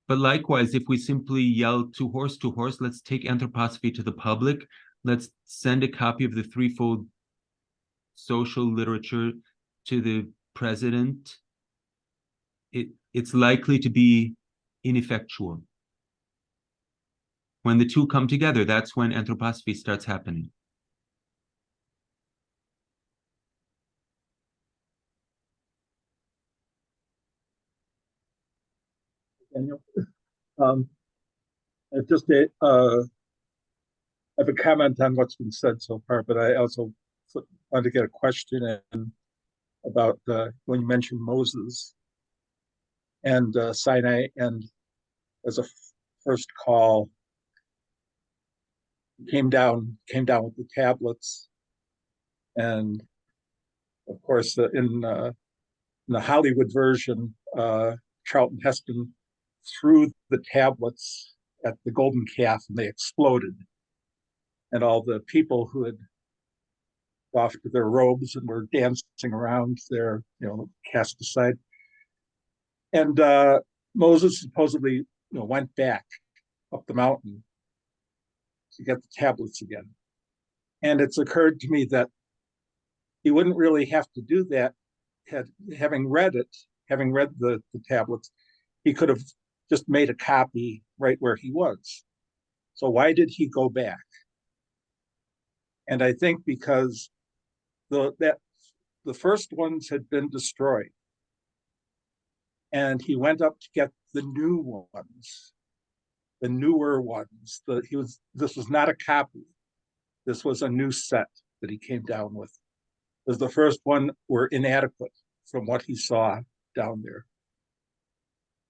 A: But likewise, if we simply yell to horse, let's take anthroposophy to the public, let's send a copy of the threefold social literature to the president, it's likely to be ineffectual. When the two come together, that's when anthroposophy starts happening.
E: Daniel, I just have a comment on what's been said so far, but I also wanted to get a question in about when you mentioned Moses and Sinai, and as a first call, came down with the tablets, and of course in the Hollywood version, Charlton Heston threw the tablets at the golden calf and they exploded, and all the people who had off to their robes and were dancing around there, cast aside. And Moses supposedly, went back up the mountain to get the tablets again. And it's occurred to me that he wouldn't really have to do that. Having read the tablets, he could have just made a copy right where he was. So why did he go back? And I think because the first ones had been destroyed, and he went up to get the new ones, the newer ones. This was not a copy. This was a new set that he came down with. Because the first one were inadequate from what he saw down there.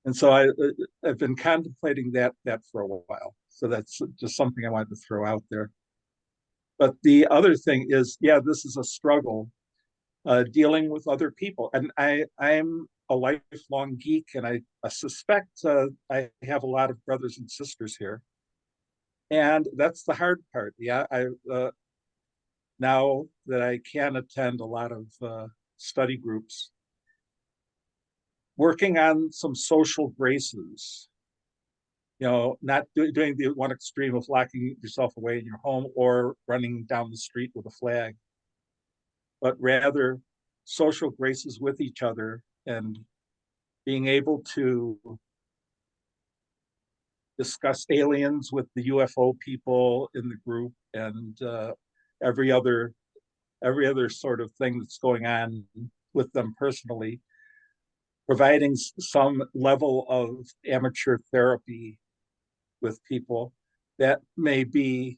E: And so I've been contemplating that for a while. So that's just something I wanted to throw out there. But the other thing is, this is a struggle dealing with other people. And I'm a lifelong geek, and I suspect I have a lot of brothers and sisters here. And that's the hard part. Now that I can attend a lot of study groups, working on some social graces, not doing the one extreme of locking yourself away in your home or running down the street with a flag, but rather social graces with each other and being able to discuss aliens with the UFO people in the group, and every other sort of thing that's going on with them personally, providing some level of amateur therapy with people. That may be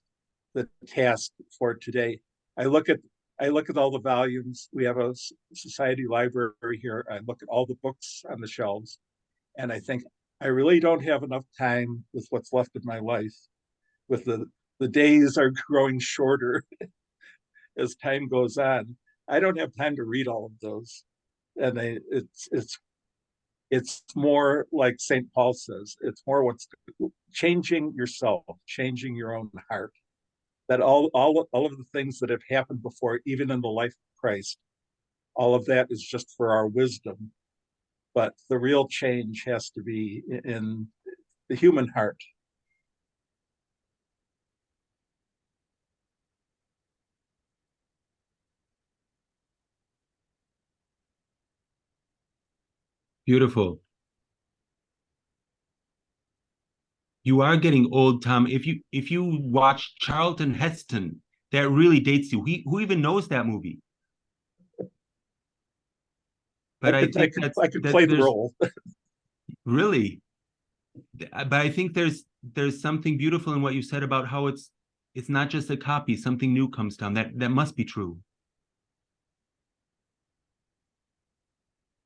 E: the task for today. I look at all the volumes. We have a society library here. I look at all the books on the shelves, and I think I really don't have enough time with what's left of my life. With the days are growing shorter as time goes on. I don't have time to read all of those, and it's more like St. Paul says. It's more what's changing yourself, changing your own heart. That all of the things that have happened before, even in the life of Christ, all of that is just for our wisdom. But the real change has to be in the human heart.
A: Beautiful. You are getting old, Tom. If you watch Charlton Heston, that really dates you. Who even knows that movie? But I think
E: I could play the role.
A: Really, but I think there's something beautiful in what you said about how it's not just a copy. Something new comes down. That must be true.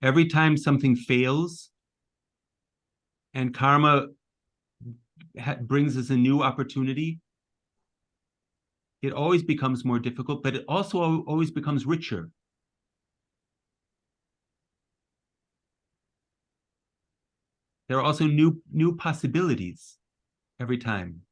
A: Every time something fails, and karma brings us a new opportunity, it always becomes more difficult, but it also always becomes richer. There are also new possibilities every time.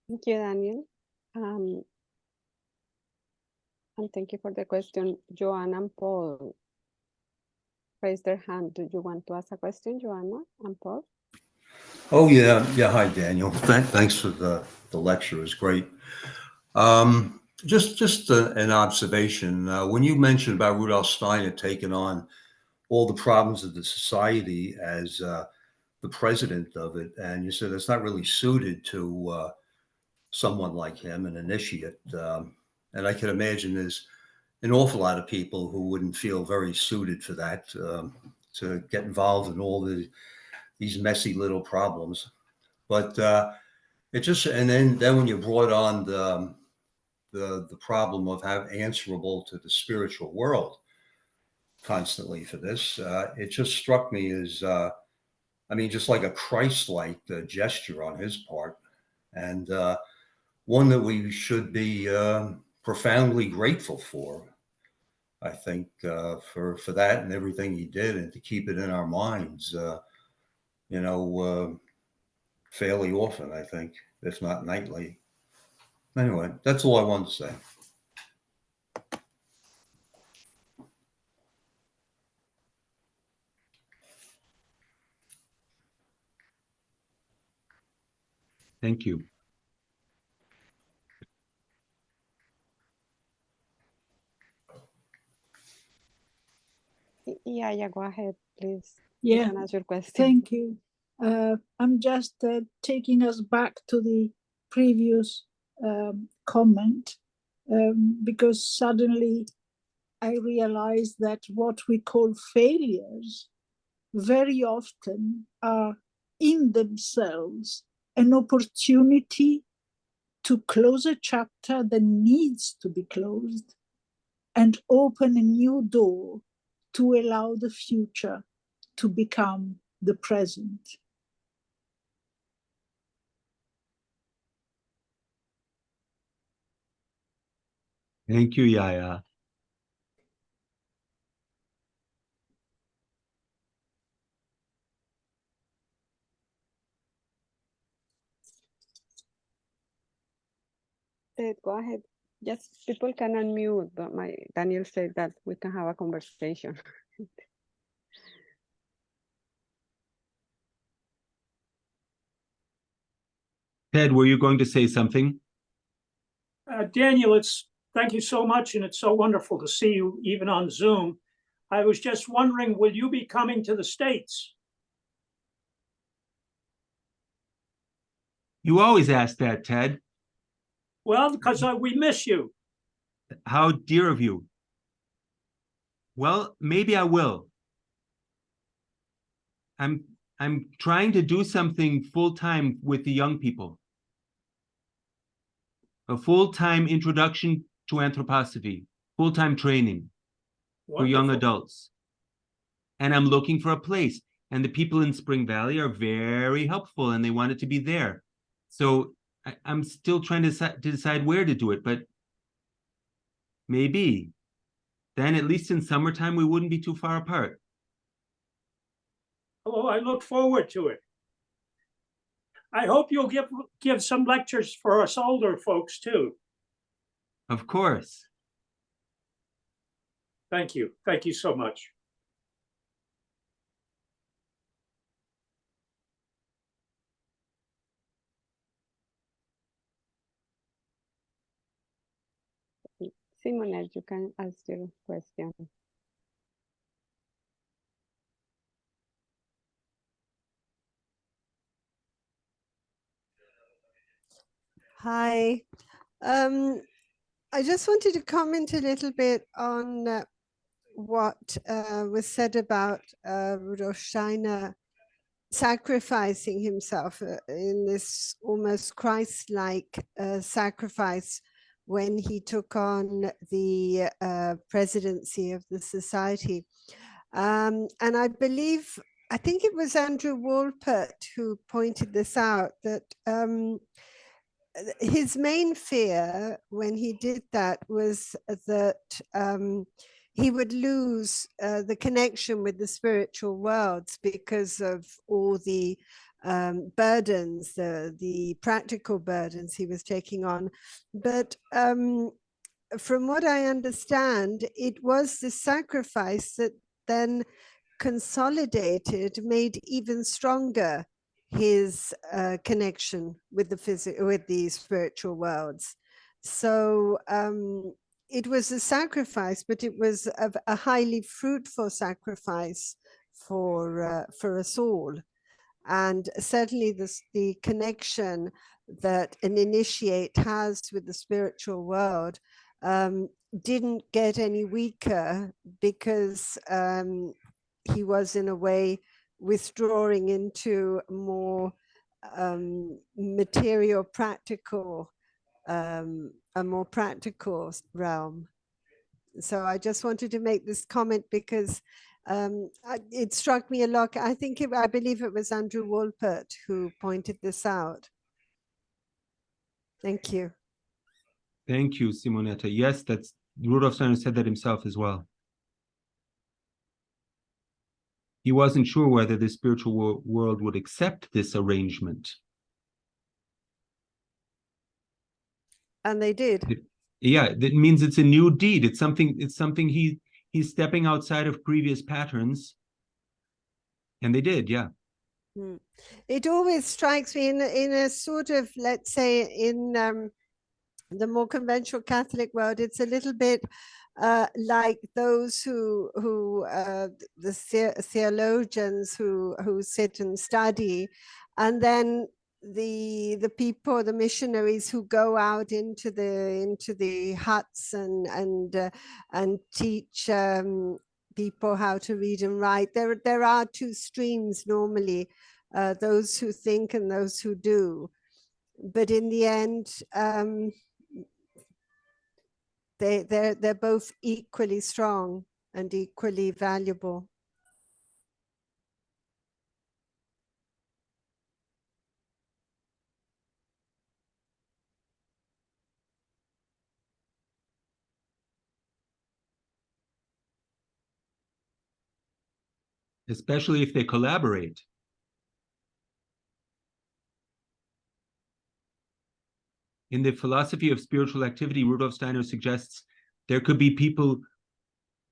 B: Thank you, Daniel. And thank you for the question. Joanna and Paul raise their hand. Do you want to ask a question, Joanna and Paul?
F: Oh, yeah. Hi, Daniel. Thanks for the lecture. It was great. Just an observation. When you mentioned about Rudolf Steiner taking on all the problems of the society as the president of it, and you said it's not really suited to someone like him, an initiate. And I can imagine there's an awful lot of people who wouldn't feel very suited for that, to get involved in all these messy little problems. But it just, and then when you brought on the problem of answerable to the spiritual world constantly for this, it just struck me as, just like a Christ-like gesture on his part, and one that we should be profoundly grateful for. I think for that and everything he did, and to keep it in our minds, fairly often, I think, if not nightly. Anyway, that's all I wanted to say.
A: Thank you.
B: Yeah, go ahead, please.
G: Yeah,
B: You can ask your question.
G: thank you. I'm just taking us back to the previous comment, because suddenly I realized that what we call failures very often are in themselves an opportunity to close a chapter that needs to be closed and open a new door to allow the future to become the present.
A: Thank you, Yaya.
B: Go ahead, Yes, people can unmute, but Daniel said that we can have a conversation.
A: Ted, were you going to say something?
H: Daniel, thank you so much, and it's so wonderful to see you even on Zoom. I was just wondering, will you be coming to the States?
A: You always ask that, Ted.
H: Well, because we miss you.
A: How dear of you. Well, maybe I will. I'm trying to do something full-time with the young people. A full-time introduction to anthroposophy, full-time training for young
H: Wonderful.
A: adults. And I'm looking for a place. And the people in Spring Valley are very helpful and they want it to be there. So I'm still trying to decide where to do it, but maybe. Then at least in summertime, we wouldn't be too far apart.
H: Oh, I look forward to it. I hope you'll give some lectures for us older folks too.
A: Of course.
H: Thank you. Thank you so much.
B: Simonette, you can ask your question.
I: Hi. I just wanted to comment a little bit on what was said about Rudolf Steiner sacrificing himself in this almost Christ-like sacrifice when he took on the presidency of the society. And I think it was Andrew Wolpert who pointed this out, that his main fear when he did that was that he would lose the connection with the spiritual worlds because of all the burdens, the practical burdens he was taking on. But from what I understand, it was the sacrifice that then consolidated, made even stronger his connection with the spiritual worlds. So it was a sacrifice, but it was a highly fruitful sacrifice for us all. And certainly the connection that an initiate has with the spiritual world didn't get any weaker because he was in a way withdrawing into more material, practical, a more practical realm. So I just wanted to make this comment because it struck me a lot. I believe it was Andrew Wolpert who pointed this out. Thank you.
A: Thank you, Simonetta. Yes, that's Rudolf Steiner said that himself as well. He wasn't sure whether the spiritual world would accept this arrangement.
I: And they did.
A: Yeah, that means it's a new deed. It's something he's stepping outside of previous patterns. And they did, yeah.
I: It always strikes me in a sort of, let's say, in the more conventional Catholic world, it's a little bit like those who the theologians who sit and study, and then the people, the missionaries who go out into the huts and teach people how to read and write. There are two streams normally, those who think and those who do. But in the end, they're both equally strong and equally valuable.
A: Especially if they collaborate. in the philosophy of spiritual activity, Rudolf Steiner suggests there could be people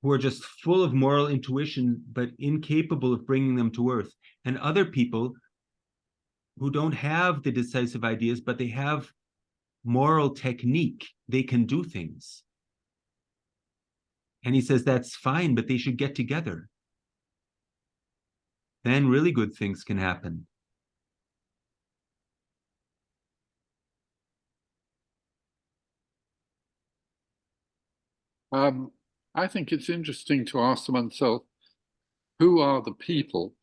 A: who are just full of moral intuition, but incapable of bringing them to earth, and other people who don't have the decisive ideas, but they have moral technique. They can do things. And he says that's fine, but they should get together. Then really good things can happen.
J: I think it's interesting to ask oneself, who are the people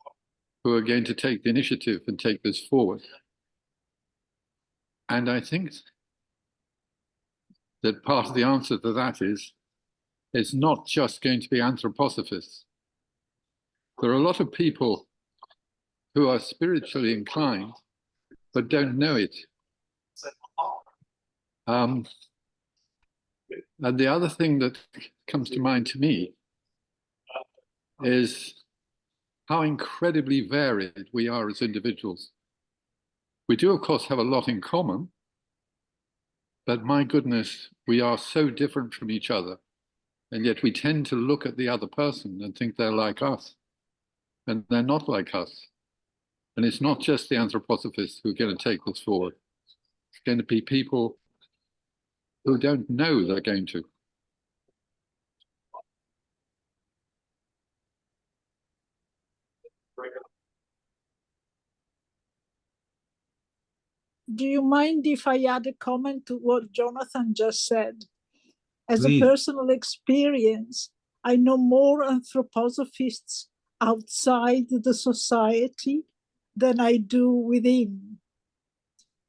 J: who are going to take the initiative and take this forward? And I think that part of the answer to that is, it's not just going to be anthroposophists. There are a lot of people who are spiritually inclined, but don't know it. And the other thing that comes to mind to me is how incredibly varied we are as individuals. We do, of course, have a lot in common, but my goodness, we are so different from each other. And yet we tend to look at the other person and think they're like us, and they're not like us. And it's not just the anthroposophists who are going to take this forward. It's going to be people who don't know they're going to.
G: Do you mind if I add a comment to what Jonathan just said? As
A: Please.
G: a personal experience, I know more anthroposophists outside the society than I do within,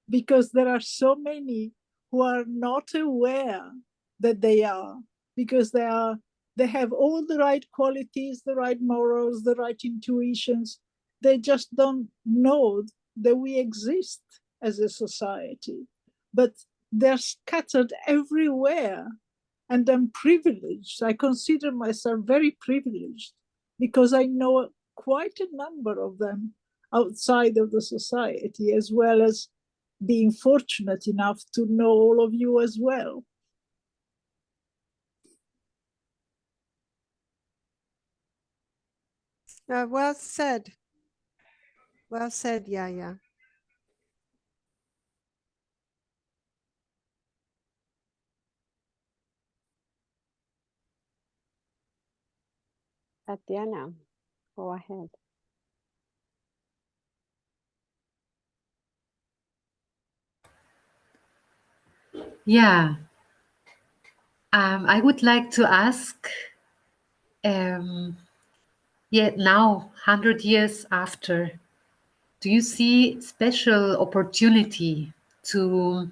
G: because there are so many who are not aware that they are, because they have all the right qualities, the right morals, the right intuitions. They just don't know that we exist as a society, but they're scattered everywhere. And I'm privileged. I consider myself very privileged because I know quite a number of them outside of the society, as well as being fortunate enough to know all of you as well.
I: Well said. Well said, Yaya.
B: Tatiana, go ahead.
K: Yeah, I would like to ask, now, 100 years after, do you see special opportunity to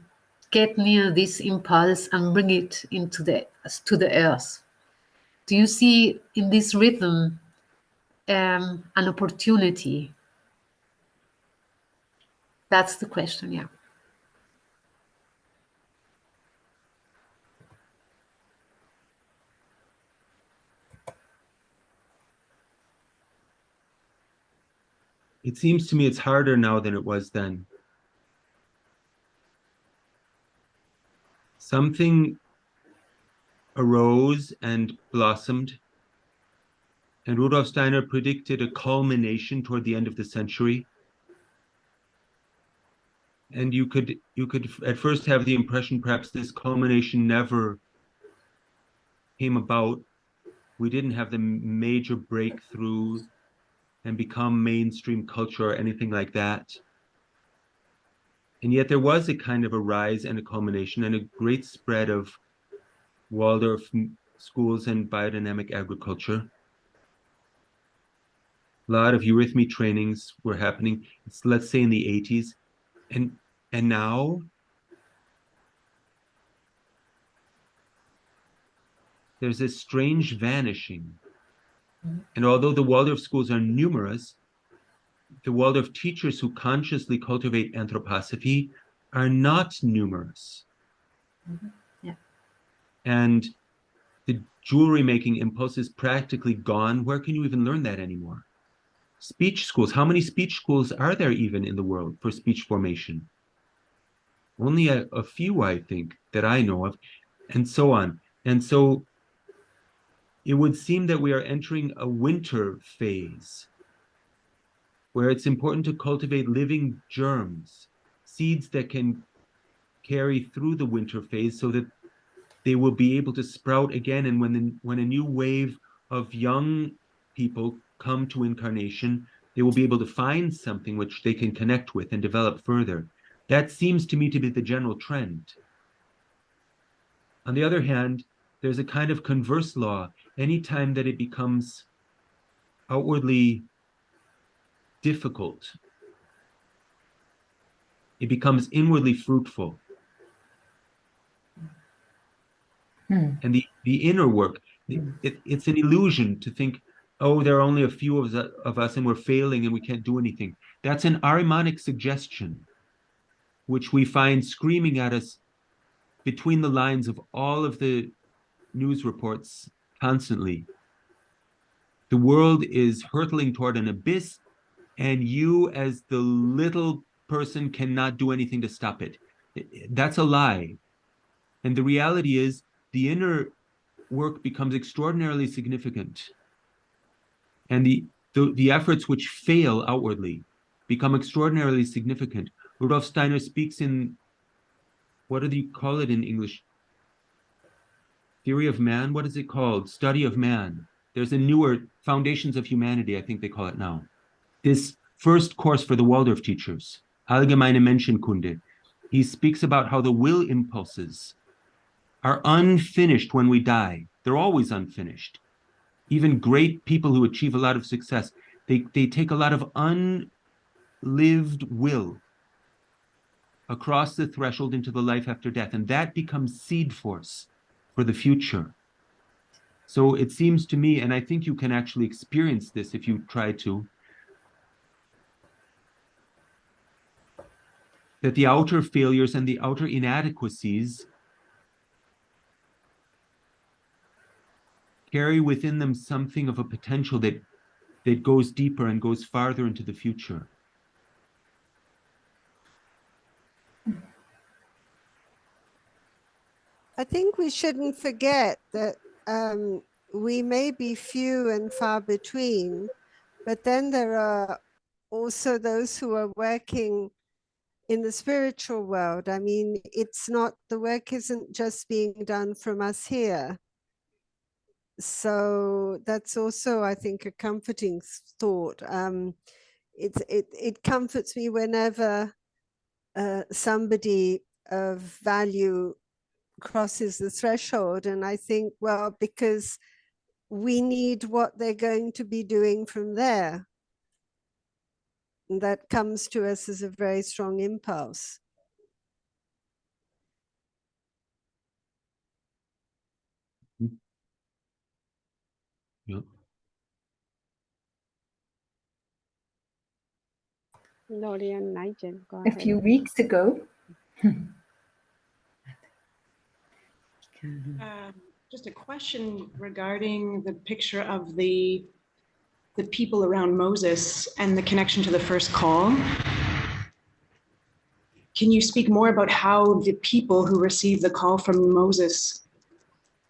K: get near this impulse and bring it into to the earth? Do you see in this rhythm an opportunity? That's the question, yeah.
A: It seems to me it's harder now than it was then. Something arose and blossomed, and Rudolf Steiner predicted a culmination toward the end of the century. And you could at first have the impression perhaps this culmination never came about. We didn't have the major breakthrough and become mainstream culture or anything like that. And yet there was a kind of a rise and a culmination and a great spread of Waldorf schools and biodynamic agriculture. A lot of eurythmy trainings were happening, let's say in the 80s. And now there's this strange vanishing. And although the Waldorf schools are numerous, the Waldorf teachers who consciously cultivate anthroposophy are not numerous.
K: Yeah.
A: And the jewelry making impulse is practically gone. Where can you even learn that anymore? Speech schools, how many speech schools are there even in the world for speech formation? only a few, I think, that I know of, and so on. And so it would seem that we are entering a winter phase where it's important to cultivate living germs, seeds that can carry through the winter phase so that they will be able to sprout again. And when a new wave of young people come to incarnation, they will be able to find something which they can connect with and develop further. That seems to me to be the general trend. On the other hand, there's a kind of converse law. Anytime that it becomes outwardly difficult, it becomes inwardly fruitful. And the inner work, it's an illusion to think, oh, there are only a few of us and we're failing and we can't do anything. That's an Ahrimanic suggestion, which we find screaming at us between the lines of all of the news reports constantly. The world is hurtling toward an abyss, and you, as the little person, cannot do anything to stop it. That's a lie. And the reality is, the inner work becomes extraordinarily significant. And the efforts which fail outwardly become extraordinarily significant. Rudolf Steiner speaks in, what do you call it in English? Theory of Man? What is it called? Study of Man. There's a newer Foundations of Humanity, I think they call it now. This first course for the Waldorf teachers, Allgemeine Menschenkunde, he speaks about how the will impulses are unfinished when we die. They're always unfinished. Even great people who achieve a lot of success, they take a lot of unlived will across the threshold into the life after death, and that becomes seed force for the future. So it seems to me, and I think you can actually experience this if you try to, that the outer failures and the outer inadequacies carry within them something of a potential that goes deeper and goes farther into the future.
I: I think we shouldn't forget that we may be few and far between, but then there are also those who are working in the spiritual world. I mean, the work isn't just being done from us here. So that's also, I think, a comforting thought. It comforts me whenever somebody of value crosses the threshold, and I think, well, because we need what they're going to be doing from there. And that comes to us as a very strong impulse.
A: Yeah.
B: Lori and Nigel, go
L: A
B: ahead.
L: few weeks ago,
M: Just a question regarding the picture of the people around Moses and the connection to the first call. Can you speak more about how the people who received the call from Moses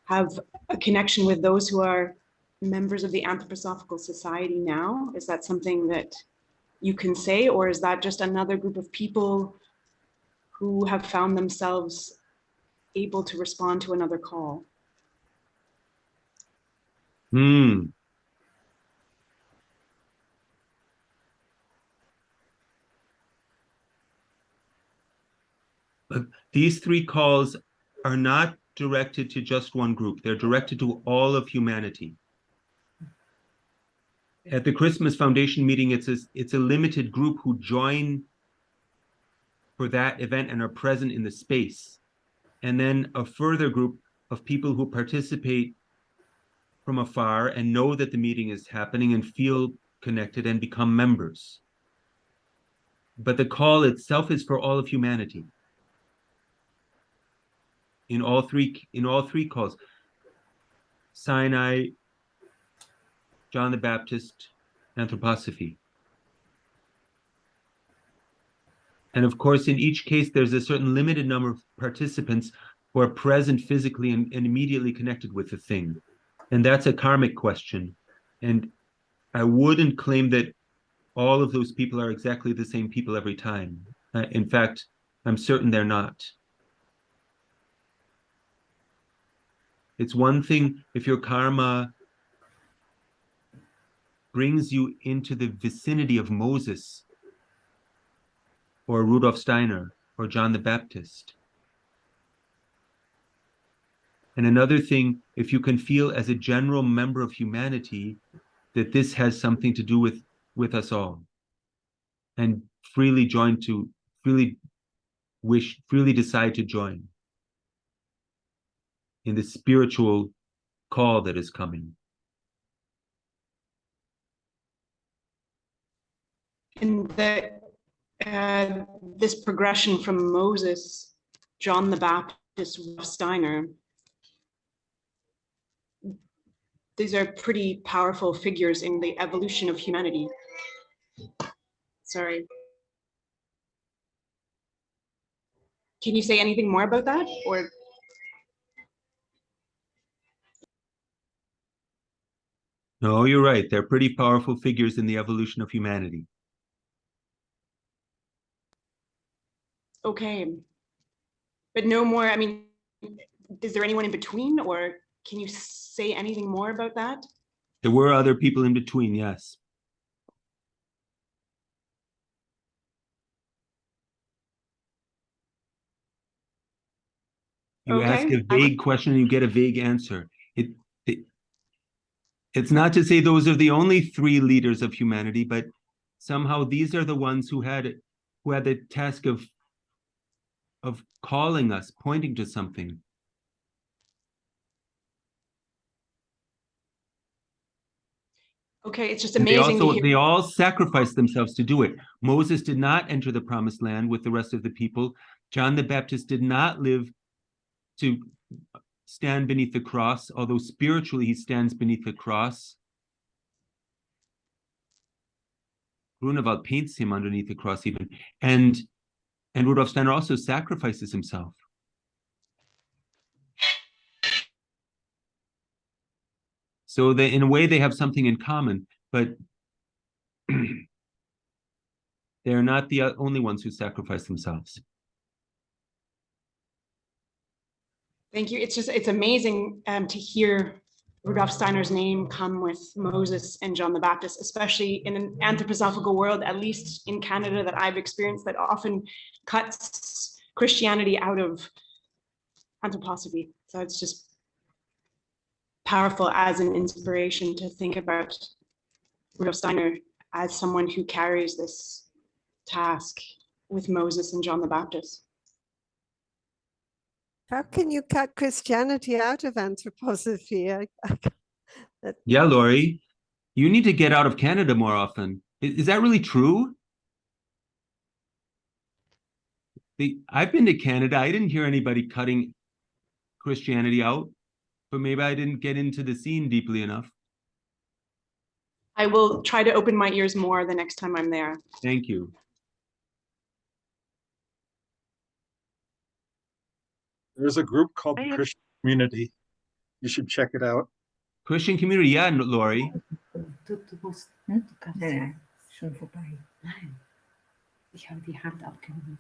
M: have a connection with those who are members of the Anthroposophical Society now? Is that something that you can say, or is that just another group of people who have found themselves able to respond to another call?
A: These three calls are not directed to just one group. They're directed to all of humanity. At the Christmas Foundation meeting, it's a limited group who join for that event and are present in the space. And then a further group of people who participate from afar and know that the meeting is happening and feel connected and become members. But the call itself is for all of humanity. In all three calls, Sinai, John the Baptist, Anthroposophy. And of course, in each case, there's a certain limited number of participants who are present physically and immediately connected with the thing. And that's a karmic question. And I wouldn't claim that all of those people are exactly the same people every time. In fact, I'm certain they're not. It's one thing if your karma brings you into the vicinity of Moses or Rudolf Steiner or John the Baptist. And another thing, if you can feel as a general member of humanity that this has something to do with us all, and freely decide to join in the spiritual call that is coming.
M: And this progression from Moses, John the Baptist, Rudolf Steiner, these are pretty powerful figures in the evolution of humanity. Sorry. Can you say anything more about that, or?
A: No, you're right. They're pretty powerful figures in the evolution of humanity.
M: Okay. But no more, I mean, is there anyone in between, or can you say anything more about that?
A: There were other people in between, yes. You ask a vague question and you get a vague answer. It's not to say those are the only three leaders of humanity, but somehow these are the ones who had the task of calling us, pointing to something.
M: Okay, it's just
A: And
M: amazing.
A: they all sacrificed themselves to do it. Moses did not enter the promised land with the rest of the people. John the Baptist did not live to stand beneath the cross, although spiritually he stands beneath the cross. Grunewald paints him underneath the cross even. And Rudolf Steiner also sacrifices himself. So in a way, they have something in common, but they're not the only ones who sacrifice themselves.
M: Thank you. It's amazing to hear Rudolf Steiner's name come with Moses and John the Baptist, especially in an anthroposophical world, at least in Canada, that I've experienced, that often cuts Christianity out of anthroposophy. So it's just powerful as an inspiration to think about Rudolf Steiner as someone who carries this task with Moses and John the Baptist.
I: How can you cut Christianity out of anthroposophy?
A: Yeah, Laurie, you need to get out of Canada more often. Is that really true? I've been to Canada. I didn't hear anybody cutting Christianity out, but maybe I didn't get into the scene deeply enough.
M: I will try to open my ears more the next time I'm there.
A: Thank you.
E: There's a group called the Christian Community. You should check it out.
A: Christian Community, yeah, Laurie.
L: Schon vorbei. Nein, ich habe die Hand abgenommen.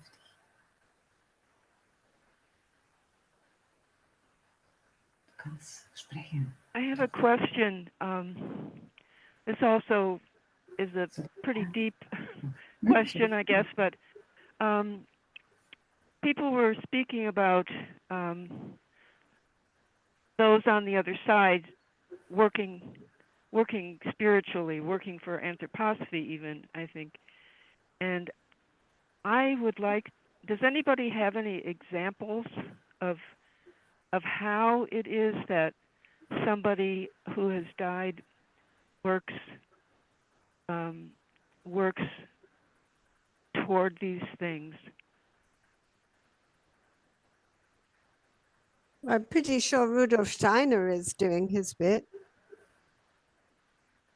L: Du kannst sprechen.
N: I have a question. This also is a pretty deep question, I guess, but people were speaking about those on the other side working spiritually, working for anthroposophy even, I think. And I would like, does anybody have any examples of how it is that somebody who has died works toward these things?
I: I'm pretty sure Rudolf Steiner is doing his bit.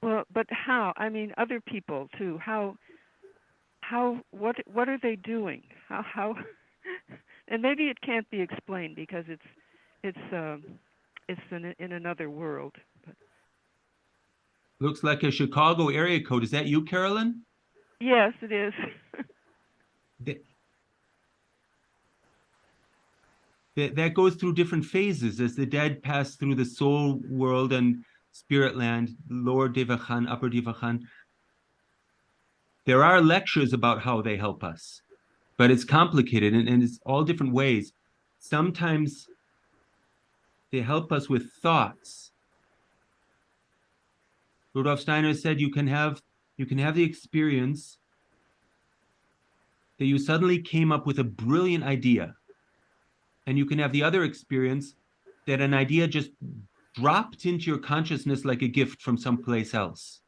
N: Well, but how? I mean, other people too. How what are they doing? How and maybe it can't be explained because it's in another world. But
A: Looks like a Chicago area code. Is that you, Carolyn?
N: yes, it is.
A: That goes through different phases as the dead pass through the soul world and spirit land, lower Devachan, upper Devachan. There are lectures about how they help us, but it's complicated and it's all different ways. Sometimes they help us with thoughts. Rudolf Steiner said you can have the experience that you suddenly came up with a brilliant idea. And you can have the other experience that an idea just dropped into your consciousness like a gift from someplace else.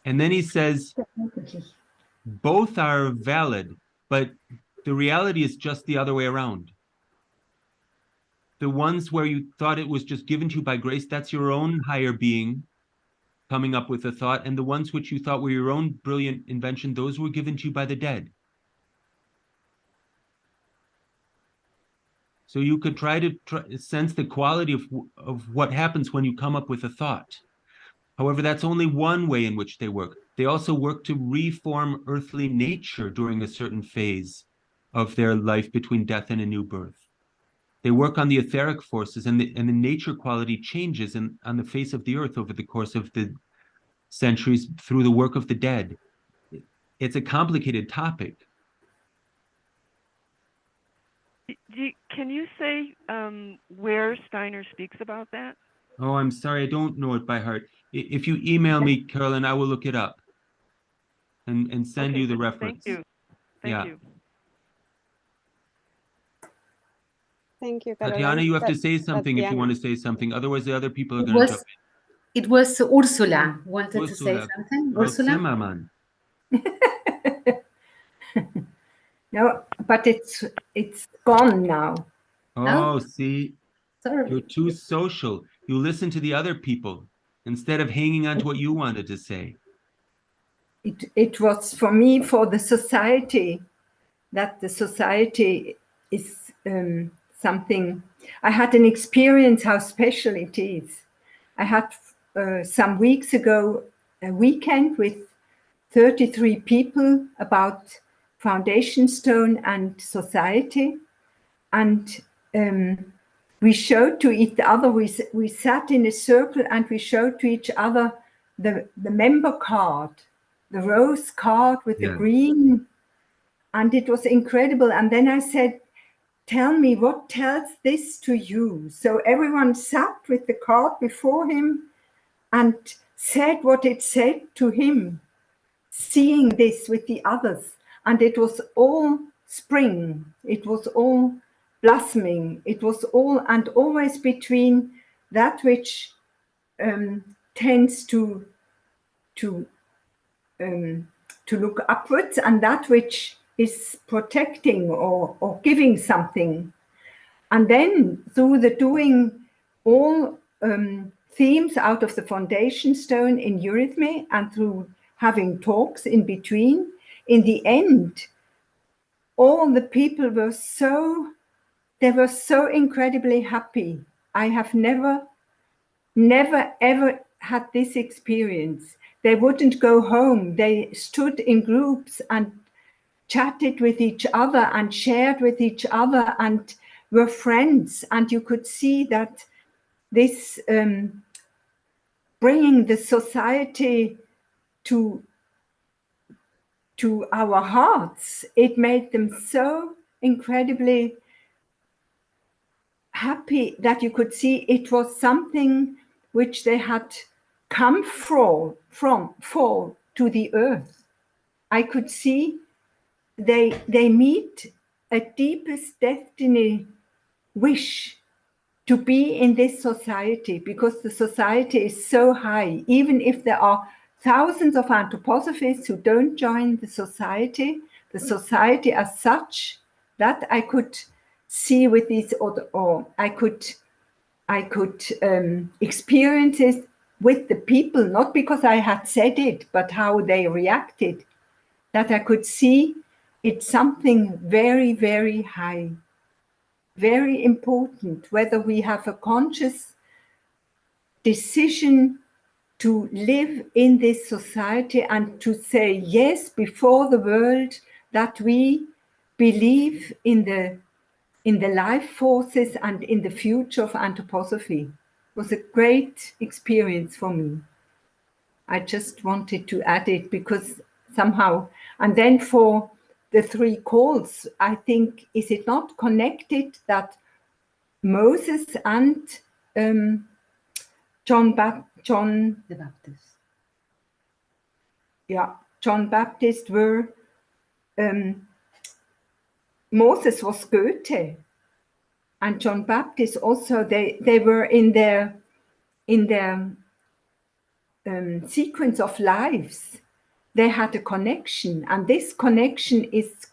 A: And then he says, both are valid, but the reality is just the other way around. The ones where you thought it was just given to you by grace, that's your own higher being coming up with a thought. And the ones which you thought were your own brilliant invention, those were given to you by the dead. So you could try to sense the quality of what happens when you come up with a thought. However, that's only one way in which they work. They also work to reform earthly nature during a certain phase of their life between death and a new birth. They work on the etheric forces, and the nature quality changes on the face of the earth over the course of the centuries through the work of the dead. It's a complicated topic.
N: Can you say where Steiner speaks about that?
A: Oh, I'm sorry, I don't know it by heart. If you email me, Carolyn, I will look it up and send you the reference.
N: Thank you. Thank you.
B: Thank you, Caroline.
A: Tatiana, you have to say something if you want to say something. Otherwise, the other people are going to jump in.
L: It was Ursula wanted to say
A: Ursula,
L: something.
A: Frau
L: Ursula?
A: Zimmermann.
O: No, but it's gone now.
A: Oh, see,
O: Sorry.
A: you're too social. You listen to the other people instead of hanging on to what you wanted to say.
O: It was for me, for the society, that the society is something. I had an experience how special it is. I had some weeks ago a weekend with 33 people about foundation stone and society, and we showed to each other, we sat in a circle and we showed to each other the member card, the rose card with the green, and it was incredible. And then I said, tell me, what tells this to you? So everyone sat with the card before him and said what it said to him, seeing this with the others. And it was all spring, it was all blossoming, it was all, and always between that which tends to look upwards and that which is protecting or giving something. And then through the doing all themes out of the foundation stone in eurythmy and through having talks in between, in the end, all the people were so incredibly happy. I have never, ever had this experience. They wouldn't go home. They stood in groups and chatted with each other and shared with each other and were friends. And you could see that this bringing the society to our hearts, it made them so incredibly happy that you could see it was something which they had come from fall to the earth. I could see they meet a deepest destiny wish to be in this society, because the society is so high. Even if there are thousands of anthroposophists who don't join the society as such, that I could see with these, or I could experience it with the people, not because I had said it, but how they reacted, that I could see it's something very, very high, very important, whether we have a conscious decision to live in this society and to say yes before the world that we believe in the life forces and in the future of anthroposophy. It was a great experience for me. I just wanted to add it because somehow, and then for the 3 calls, I think, is it not connected that Moses and John the Baptist. Yeah, John Baptist were, Moses was Goethe, and John Baptist also, they were in their sequence of lives. They had a connection, and this connection is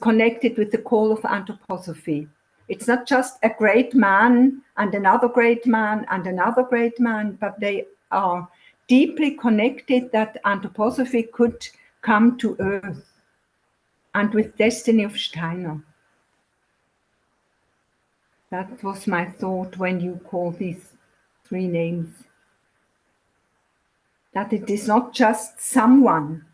O: connected with the call of anthroposophy. It's not just a great man and another great man and another great man, but they are deeply connected that anthroposophy could come to earth, and with destiny of Steiner. That was my thought when you call these 3 names. That it is not just someone,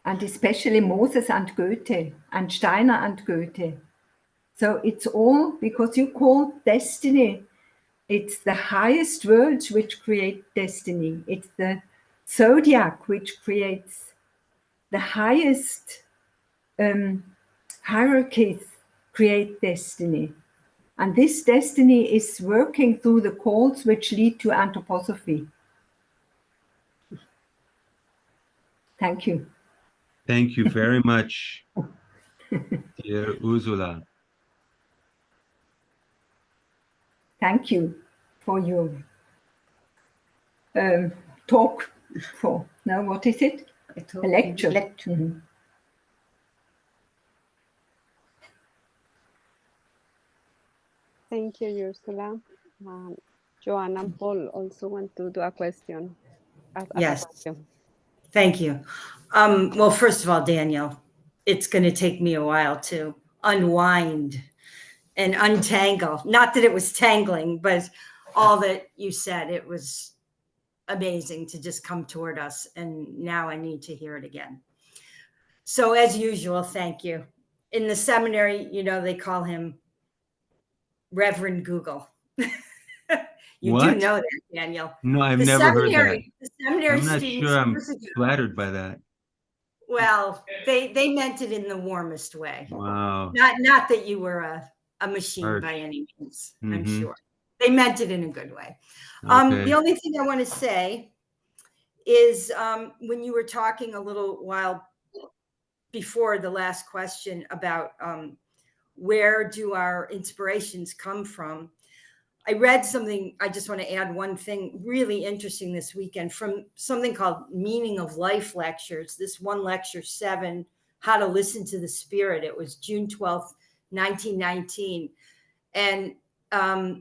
O: and especially Moses and Goethe, and Steiner and Goethe. So it's all because you call destiny, it's the highest worlds which create destiny. It's the zodiac which creates the highest hierarchies create destiny. And this destiny is working through the calls which lead to anthroposophy. Thank you.
A: Thank you very much, dear Ursula.
O: Thank you for your talk. What is it? A lecture. Mm-hmm.
B: Thank you, Ursula. Joanna and Paul also want to do a question.
P: Yes. Thank you. Well, first of all, Daniel, it's going to take me a while to unwind and untangle. Not that it was tangling, but all that you said, it was amazing to just come toward us. And now I need to hear it again. So as usual, thank you. In the seminary, you know, they call him Reverend Google. You
A: What?
P: do know that, Daniel.
A: No, I've never heard that.
P: The seminary
A: I'm not
P: students
A: sure I'm
P: years ago-
A: flattered by that.
P: Well, they meant it in the warmest way.
A: Wow.
P: Not that you were a machine
A: Harsh.
P: by any means, I'm
A: Mhm.
P: sure. They meant it in a good way.
A: Okay.
P: The only thing I want to say is when you were talking a little while before the last question about where do our inspirations come from, I read something, I just want to add one thing really interesting this weekend from something called Meaning of Life Lectures. This one lecture 7, How to Listen to the Spirit. It was June 12th, 1919. And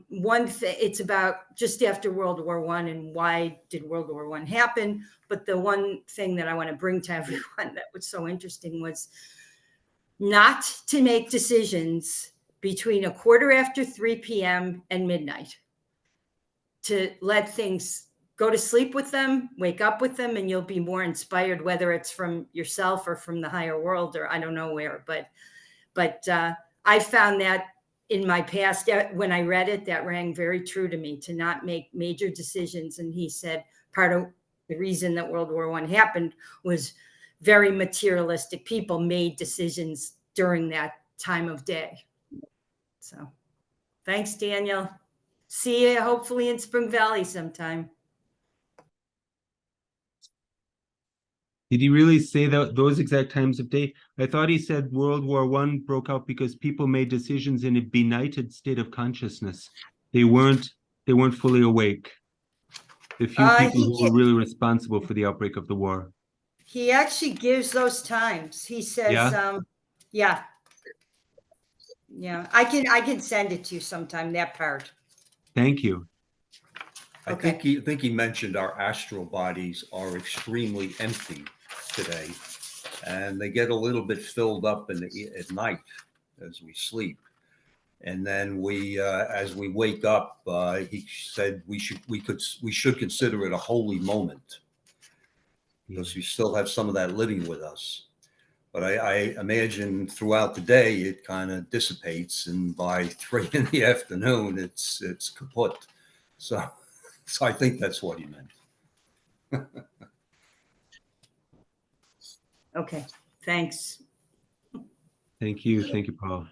P: one thing, it's about just after World War I and why did World War I happen. But the one thing that I want to bring to everyone that was so interesting was not to make decisions between 3 p.m. and midnight, to let things go to sleep with them, wake up with them, and you'll be more inspired, whether it's from yourself or from the higher world or I don't know where. But I found that in my past, when I read it, that rang very true to me, to not make major decisions. And he said part of the reason that World War I happened was very materialistic people made decisions during that time of day. So thanks, Daniel. See you hopefully in Spring Valley sometime.
A: Did he really say that those exact times of day? I thought he said World War I broke out because people made decisions in a benighted state of consciousness. They weren't fully awake. The few people who were really responsible for the outbreak of the war.
P: He actually gives those times. He says, yeah. I can send it to you sometime, that part.
A: Thank you.
F: I think he mentioned our astral bodies are extremely empty today, and they get a little bit filled up at night as we sleep. And then as we wake up, he said we should consider it a holy moment because we still have some of that living with us. But I imagine throughout the day it kind of dissipates, and by 3 PM, it's kaput. So I think that's what he meant.
P: Okay, thanks.
A: Thank you, Paul.